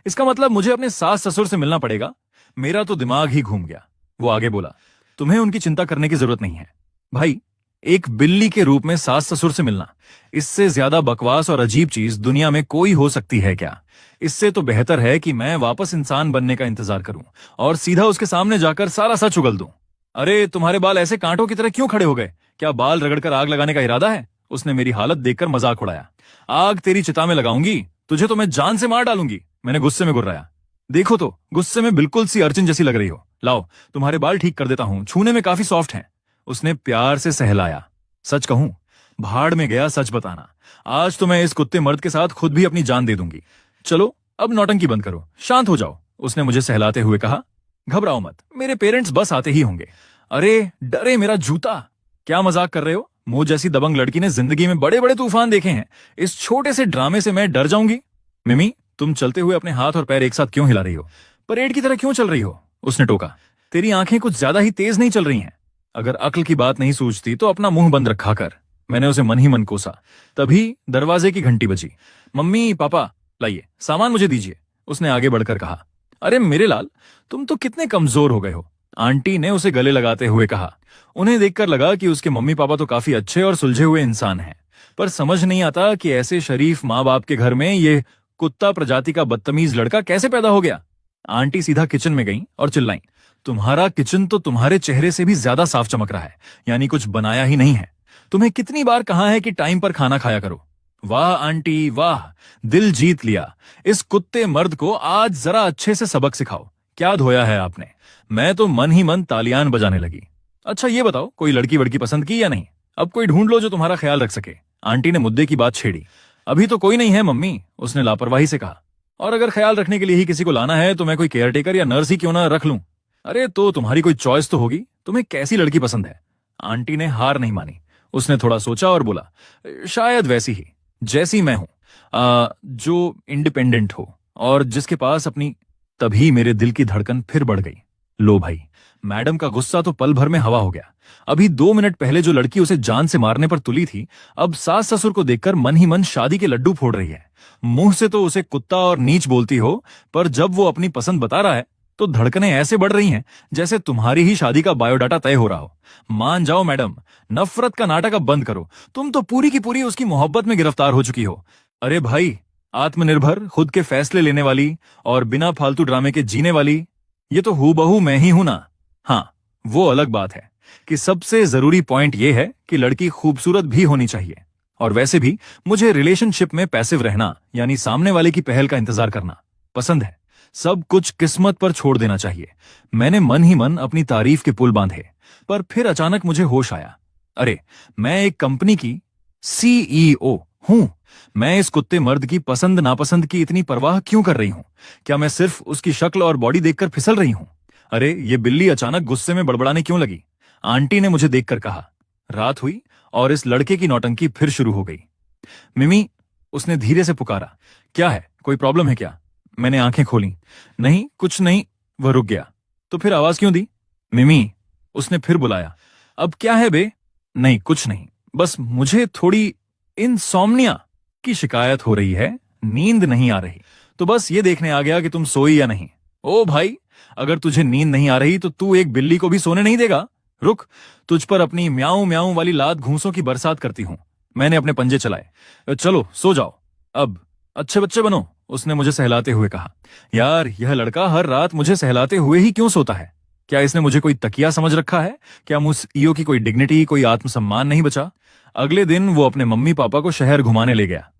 इसका मतलब मुझे अपने सास ससुर से मिलना पड़ेगा? मेरा तो दिमाग ही घूम गया। वो आगे बोला, तुम्हें उनकी चिंता करने की जरूरत नहीं है भाई। एक बिल्ली के रूप में सास ससुर से मिलना, इससे ज्यादा बकवास और अजीब चीज दुनिया में कोई हो सकती है क्या? इससे तो बेहतर है कि मैं वापस इंसान बनने का इंतजार करूं और सीधा उसके सामने जाकर सारा सच उगल दूं। अरे तुम्हारे बाल ऐसे कांटों की तरह क्यों खड़े हो गए? क्या बाल रगड़कर आग लगाने का इरादा है? उसने मेरी हालत देखकर मजाक उड़ाया। आग तेरी चिता में लगाऊंगी, तुझे तो मैं जान से मार डालूंगी, मैंने गुस्से में गुर्राया। देखो तो, गुस्से में बिल्कुल सी अर्चिन जैसी लग रही हो। लाओ तुम्हारे बाल ठीक कर देता हूं, छूने में काफी सॉफ्ट हैं। उसने प्यार से सहलाया। सच कहूं, भाड़ में गया सच बताना। आज तो मैं इस कुत्ते मर्द के साथ खुद भी अपनी जान दे दूंगी। चलो अब नौटंकी बंद करो, शांत हो जाओ, उसने मुझे सहलाते हुए कहा। घबराओ मत, मेरे पेरेंट्स बस आते ही होंगे। अरे डरे मेरा जूता, क्या मजाक कर रहे हो? मुझ जैसी दबंग लड़की ने जिंदगी में बड़े बड़े तूफान देखे हैं, इस छोटे से ड्रामे से मैं डर जाऊंगी? मिमी, तुम चलते हुए अपने हाथ और पैर एक साथ क्यों हिला रही हो? परेड की तरह क्यों चल रही हो? उसने टोका। तेरी आंखें कुछ ज्यादा ही तेज नहीं चल रही हैं। अगर अक्ल की बात नहीं सूझती तो अपना मुंह बंद रखा कर, मैंने उसे मन ही मन कोसा। तभी दरवाजे की घंटी बजी। मम्मी पापा, लाइए सामान मुझे दीजिए, उसने आगे बढ़कर कहा। अरे मेरे लाल, तुम तो कितने कमजोर हो गए हो, आंटी ने उसे गले लगाते हुए कहा। उन्हें देखकर लगा कि उसके मम्मी पापा तो काफी अच्छे और सुलझे हुए इंसान हैं, पर समझ नहीं आता कि ऐसे शरीफ माँ बाप के घर में ये कुत्ता प्रजाति का बदतमीज लड़का कैसे पैदा हो गया। आंटी सीधा किचन में गईं और चिल्लाईं, तुम्हारा किचन तो तुम्हारे चेहरे से भी ज्यादा साफ चमक रहा है, यानी कुछ बनाया ही नहीं है। तुम्हें कितनी बार कहा है कि टाइम पर खाना खाया करो। वाह आंटी वाह, दिल जीत लिया। इस कुत्ते मर्द को आज जरा अच्छे से सबक सिखाओ। क्या धोया है आपने? मैं तो मन ही मन तालियान बजाने लगी। अच्छा ये बताओ, कोई लड़की वड़की पसंद की या नहीं? अब कोई ढूंढ लो जो तुम्हारा ख्याल रख सके, आंटी ने मुद्दे की बात छेड़ी। अभी तो कोई नहीं है मम्मी, उसने लापरवाही से कहा। और अगर ख्याल रखने के लिए ही किसी को लाना है तो मैं कोई केयरटेकर या नर्स ही क्यों ना रख लूं। अरे तो तुम्हारी कोई चॉइस तो होगी, तुम्हें कैसी लड़की पसंद है? आंटी ने हार नहीं मानी। उसने थोड़ा सोचा और बोला, शायद वैसी ही जैसी मैं हूं, जो इंडिपेंडेंट हो और जिसके पास अपनी। तभी मेरे दिल की धड़कन फिर बढ़ गई। लो भाई, मैडम का गुस्सा तो पल भर में हवा हो गया। अभी 2 मिनट पहले जो लड़की उसे जान से मारने पर तुली थी, अब सास ससुर को देखकर मन ही मन शादी के लड्डू फोड़ रही है। मुंह से तो उसे कुत्ता और नीच बोलती हो, पर जब वो अपनी पसंद बता रहा है तो धड़कनें ऐसे बढ़ रही हैं जैसे तुम्हारी ही शादी का बायोडाटा तय हो रहा हो। मान जाओ मैडम, नफरत का नाटक अब बंद करो। तुम तो पूरी की पूरी उसकी मोहब्बत में गिरफ्तार हो चुकी हो। अरे भाई, आत्मनिर्भर, खुद के फैसले लेने वाली और बिना फालतू ड्रामे के जीने वाली, ये तो हूबहू मैं ही हूं ना। हाँ, वो अलग बात है कि सबसे जरूरी पॉइंट ये है कि लड़की खूबसूरत भी होनी चाहिए। और वैसे भी मुझे रिलेशनशिप में पैसिव रहना, यानी सामने वाले की पहल का इंतजार करना, पसंद है। सब कुछ किस्मत पर छोड़ देना चाहिए। मैंने मन ही मन अपनी तारीफ के पुल बांधे, पर फिर अचानक मुझे होश आया। अरे, मैं एक कंपनी की सीईओ हूं। मैं इस कुत्ते मर्द की पसंद नापसंद की इतनी परवाह क्यों कर रही हूं? क्या मैं सिर्फ उसकी शक्ल और बॉडी देखकर फिसल रही हूं? अरे, ये बिल्ली अचानक गुस्से में बड़बड़ाने क्यों लगी? आंटी ने मुझे देखकर कहा। रात हुई और इस लड़के की नौटंकी फिर शुरू हो गई। मिमी, उसने धीरे से पुकारा। क्या है, कोई प्रॉब्लम है क्या? मैंने आंखें खोली। नहीं, कुछ नहीं। वह रुक गया। तो फिर आवाज क्यों दी? मिमी, उसने फिर बुलाया। अब क्या है बे? नहीं, कुछ नहीं, बस मुझे थोड़ी इंसोम्निया की शिकायत हो रही है, नींद नहीं आ रही। तो बस ये देखने आ गया कि तुम सोई या नहीं। ओ भाई, अगर तुझे नींद नहीं आ रही तो तू एक बिल्ली को भी सोने नहीं देगा? रुक, तुझ पर अपनी म्याऊं म्याऊं वाली लात घूंसों की बरसात करती हूं। मैंने अपने पंजे चलाए। चलो सो जाओ अब, अच्छे बच्चे बनो, उसने मुझे सहलाते हुए कहा। यार, यह लड़का हर रात मुझे सहलाते हुए ही क्यों सोता है? क्या इसने मुझे कोई तकिया समझ रखा है? क्या मुझ ईओ की कोई डिग्निटी, कोई आत्मसम्मान नहीं बचा? अगले दिन वो अपने मम्मी पापा को शहर घुमाने ले गया।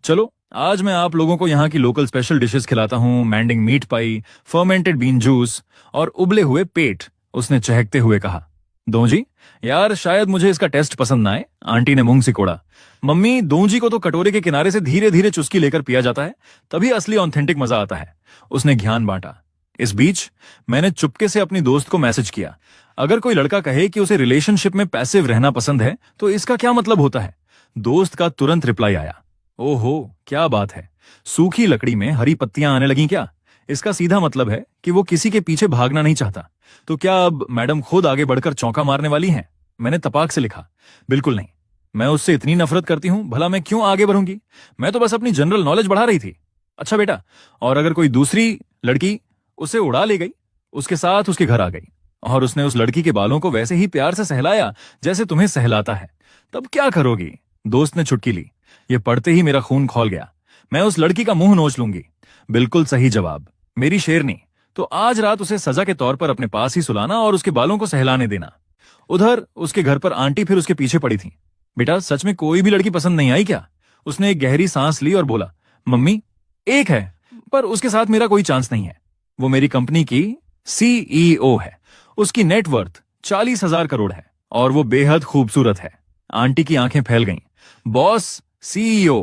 चलो, आज मैं आप लोगों को यहाँ की लोकल स्पेशल डिशेस खिलाता हूँ। मैंडिंग meat pie, fermented bean juice और उबले हुए पेट, उसने चहकते हुए कहा। दोंजी, यार शायद मुझे इसका टेस्ट पसंद ना आए, आंटी ने मुंह सिकोड़ा। मम्मी, दोंजी को तो कटोरे के किनारे से धीरे धीरे चुस्की लेकर पिया जाता है, तभी असली ऑथेंटिक मजा आता है, उसने ज्ञान बांटा। इस बीच मैंने चुपके से अपनी दोस्त को मैसेज किया। अगर कोई लड़का कहे कि उसे रिलेशनशिप में पैसिव रहना पसंद है तो इसका क्या मतलब होता है? दोस्त का तुरंत रिप्लाई आया। ओहो, क्या बात है, सूखी लकड़ी में हरी पत्तियां आने लगी क्या? इसका सीधा मतलब है कि वो किसी के पीछे भागना नहीं चाहता। तो क्या अब मैडम खुद आगे बढ़कर चौंका मारने वाली हैं? मैंने तपाक से लिखा। बिल्कुल नहीं, मैं उससे इतनी नफरत करती हूं, भला मैं क्यों आगे बढ़ूंगी? मैं तो बस अपनी जनरल नॉलेज बढ़ा रही थी। अच्छा बेटा, और अगर कोई दूसरी लड़की उसे उड़ा ले गई, उसके साथ उसके घर आ गई और उसने उस लड़की के बालों को वैसे ही प्यार से सहलाया जैसे तुम्हें सहलाता है, तब क्या करोगी? दोस्त ने चुटकी ली। ये पढ़ते ही मेरा खून खौल गया। मैं उस लड़की का मुंह नोच लूंगी। बिल्कुल सही जवाब, मेरी शेरनी। तो आज रात उसे सजा के तौर पर अपने पास ही सुलाना और उसके बालों को सहलाने देना। उधर उसके घर पर आंटी फिर उसके पीछे पड़ी थी। बेटा, सच में कोई भी लड़की पसंद नहीं आई क्या? उसने एक गहरी सांस ली और बोला। मम्मी, एक है, पर उसके साथ मेरा कोई चांस नहीं है। वो मेरी कंपनी की सीईओ है। उसकी नेटवर्थ 40,000 करोड़ है और वो बेहद खूबसूरत है। आंटी की आंखें फैल गईं। Boss, CEO?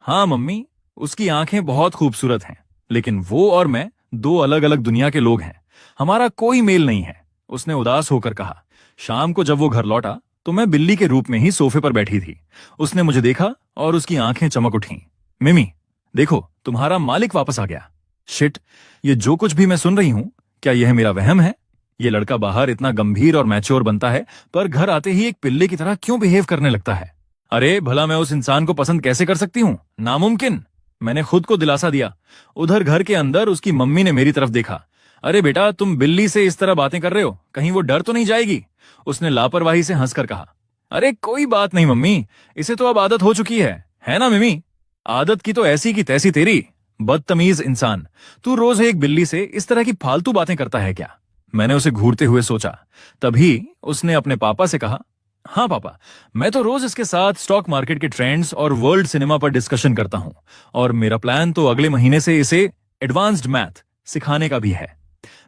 हाँ मम्मी, उसकी आंखें बहुत खूबसूरत हैं, लेकिन वो और मैं दो अलग अलग दुनिया के लोग हैं। हमारा कोई मेल नहीं है, उसने उदास होकर कहा। शाम को जब वो घर लौटा तो मैं बिल्ली के रूप में ही सोफे पर बैठी थी। उसने मुझे देखा और उसकी आंखें चमक उठीं। मिमी, देखो, तुम्हारा मालिक वापस आ गया। शिट, ये जो कुछ भी मैं सुन रही हूं, क्या यह मेरा वहम है? ये लड़का बाहर इतना गंभीर और मैच्योर बनता है, पर घर आते ही एक पिल्ले की तरह क्यों बिहेव करने लगता है? अरे भला मैं उस इंसान को पसंद कैसे कर सकती हूँ? नामुमकिन, मैंने खुद को दिलासा दिया। उधर घर के अंदर उसकी मम्मी ने मेरी तरफ देखा। अरे बेटा, तुम बिल्ली से इस तरह बातें कर रहे हो, कहीं वो डर तो नहीं जाएगी? उसने लापरवाही से हंसकर कहा। अरे कोई बात नहीं मम्मी, इसे तो अब आदत हो चुकी है ना मिमी? आदत की तो ऐसी की तैसी तेरी, बदतमीज इंसान। तू रोज एक बिल्ली से इस तरह की फालतू बातें करता है क्या? मैंने उसे घूरते हुए सोचा। तभी उसने अपने पापा से कहा। हाँ पापा, मैं तो रोज इसके साथ स्टॉक मार्केट के ट्रेंड्स और वर्ल्ड सिनेमा पर डिस्कशन करता हूँ, और मेरा प्लान तो अगले महीने से इसे एडवांस्ड मैथ सिखाने का भी है।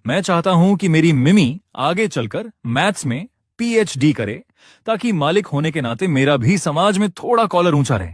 मैं चाहता हूं कि मेरी मिमी आगे चलकर मैथ्स में पीएचडी करे, ताकि मालिक होने के नाते मेरा भी समाज में थोड़ा कॉलर ऊंचा रहे।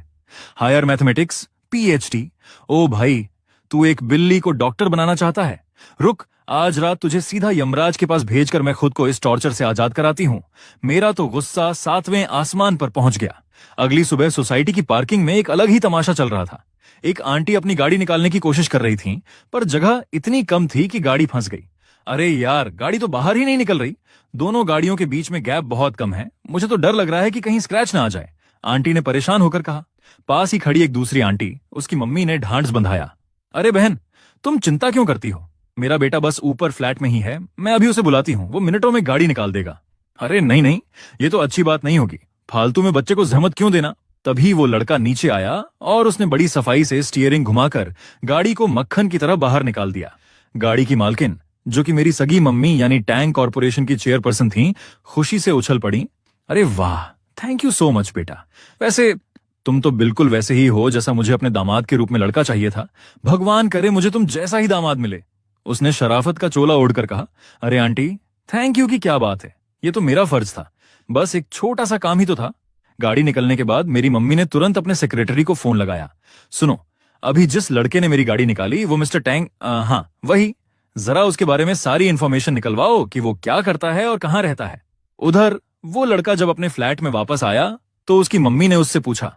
Higher mathematics, PhD. ओ भाई, तू एक बिल्ली को डॉक्टर बनाना चाहता है? रुक, आज रात तुझे सीधा यमराज के पास भेजकर मैं खुद को इस टॉर्चर से आजाद कराती हूँ। मेरा तो गुस्सा 7वें आसमान पर पहुंच गया। अगली सुबह सोसाइटी की पार्किंग में एक अलग ही तमाशा चल रहा था। एक आंटी अपनी गाड़ी निकालने की कोशिश कर रही थी, पर जगह इतनी कम थी कि गाड़ी फंस गई। अरे यार, गाड़ी तो बाहर ही नहीं निकल रही। दोनों गाड़ियों के बीच में गैप बहुत कम है, मुझे तो डर लग रहा है कि कहीं स्क्रैच ना आ जाए, आंटी ने परेशान होकर कहा। पास ही खड़ी एक दूसरी आंटी, उसकी मम्मी ने ढांढस बंधाया। अरे बहन, तुम चिंता क्यों करती हो? मेरा बेटा बस ऊपर फ्लैट में ही है, मैं अभी उसे बुलाती हूँ, वो मिनटों में गाड़ी निकाल देगा। अरे नहीं नहीं, ये तो अच्छी बात नहीं होगी, फालतू में बच्चे को जहमत क्यों देना। तभी वो लड़का नीचे आया और उसने बड़ी सफाई से स्टीयरिंग घुमाकर गाड़ी को मक्खन की तरह बाहर निकाल दिया। गाड़ी की मालकिन, जो कि मेरी सगी मम्मी यानी टैंक कॉर्पोरेशन की चेयरपर्सन थी, खुशी से उछल पड़ी। अरे वाह, थैंक यू सो मच बेटा। वैसे तुम तो बिल्कुल वैसे ही हो जैसा मुझे अपने दामाद के रूप में लड़का चाहिए था। भगवान करे मुझे तुम जैसा ही दामाद मिले। उसने शराफत का चोला ओढ़कर कहा। अरे आंटी, थैंक यू की क्या बात है, ये तो मेरा फर्ज था, बस एक छोटा सा काम ही तो था। गाड़ी निकलने के बाद मेरी मम्मी ने तुरंत अपने सेक्रेटरी को फोन लगाया। सुनो, अभी जिस लड़के ने मेरी गाड़ी निकाली वो मिस्टर टैंग, हाँ वही, जरा उसके बारे में सारी इंफॉर्मेशन निकलवाओ कि वो क्या करता है और कहाँ रहता है। उधर वो लड़का जब अपने फ्लैट में वापस आया तो उसकी मम्मी ने उससे पूछा,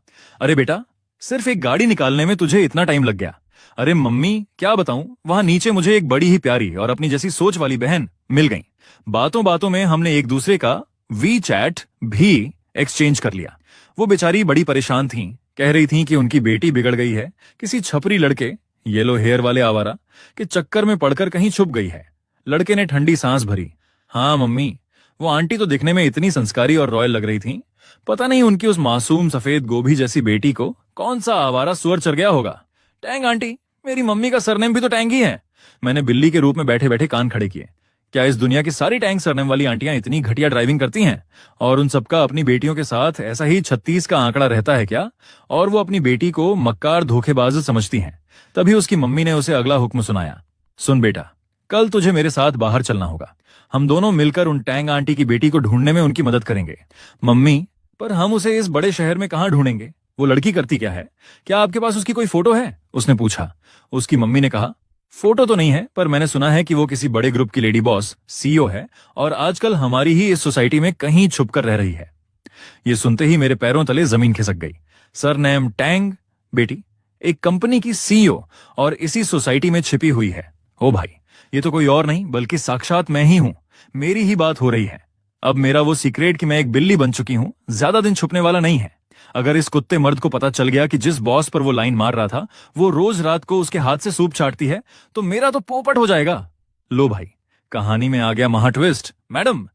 अरे बेटा, सिर्फ एक गाड़ी निकालने में तुझे इतना टाइम लग गया। अरे मम्मी, क्या बताऊं, वहां नीचे मुझे एक बड़ी ही प्यारी और अपनी जैसी सोच वाली बहन मिल गई। बातों बातों में हमने एक दूसरे का वी चैट भी एक्सचेंज कर लिया। वो बेचारी बड़ी परेशान थी, कह रही थी कि उनकी बेटी बिगड़ गई है, किसी छपरी लड़के, येलो हेयर वाले आवारा के चक्कर में पड़कर कहीं छुप गई है। लड़के ने ठंडी सांस भरी। हाँ मम्मी, वो आंटी तो दिखने में इतनी संस्कारी और रॉयल लग रही थी, पता नहीं उनकी उस मासूम सफेद गोभी जैसी बेटी को कौन सा आवारा सुअर चढ़ गया होगा। टैंग आंटी, मेरी मम्मी का सरनेम भी तो टैंग ही है। मैंने बिल्ली के रूप में बैठे बैठे कान खड़े किए। क्या इस दुनिया की सारी टैंक सरनेम वाली आंटियां इतनी घटिया ड्राइविंग करती हैं? और उन सबका अपनी बेटियों के साथ ऐसा ही 36 का आंकड़ा रहता है क्या? और वो अपनी बेटी को मक्कार धोखेबाज समझती हैं। तभी उसकी मम्मी ने उसे अगला हुक्म सुनाया। सुन बेटा, कल तुझे मेरे साथ बाहर चलना होगा। हम दोनों मिलकर उन टैंग आंटी की बेटी को ढूंढने में उनकी मदद करेंगे। मम्मी, पर हम उसे इस बड़े शहर में कहाँ ढूंढेंगे? वो लड़की करती क्या है? क्या आपके पास उसकी कोई फोटो है? उसने पूछा। उसकी मम्मी ने कहा, फोटो तो नहीं है, पर मैंने सुना है कि वो किसी बड़े ग्रुप की लेडी बॉस सीईओ है और आजकल हमारी ही इस सोसाइटी में कहीं छुपकर रह रही है। ये सुनते ही मेरे पैरों तले जमीन खिसक गई। सरनेम टैंग, बेटी एक कंपनी की सीईओ और इसी सोसाइटी में छिपी हुई है। ओ भाई, ये तो कोई और नहीं बल्कि साक्षात मैं ही हूं। मेरी ही बात हो रही है। अब मेरा वो सीक्रेट कि मैं एक बिल्ली बन चुकी हूं ज्यादा दिन छुपने वाला नहीं है। अगर इस कुत्ते मर्द को पता चल गया कि जिस बॉस पर वो लाइन मार रहा था वो रोज रात को उसके हाथ से सूप चाटती है, तो मेरा तो पोपट हो जाएगा। लो भाई, कहानी में आ गया महा ट्विस्ट। मैडम,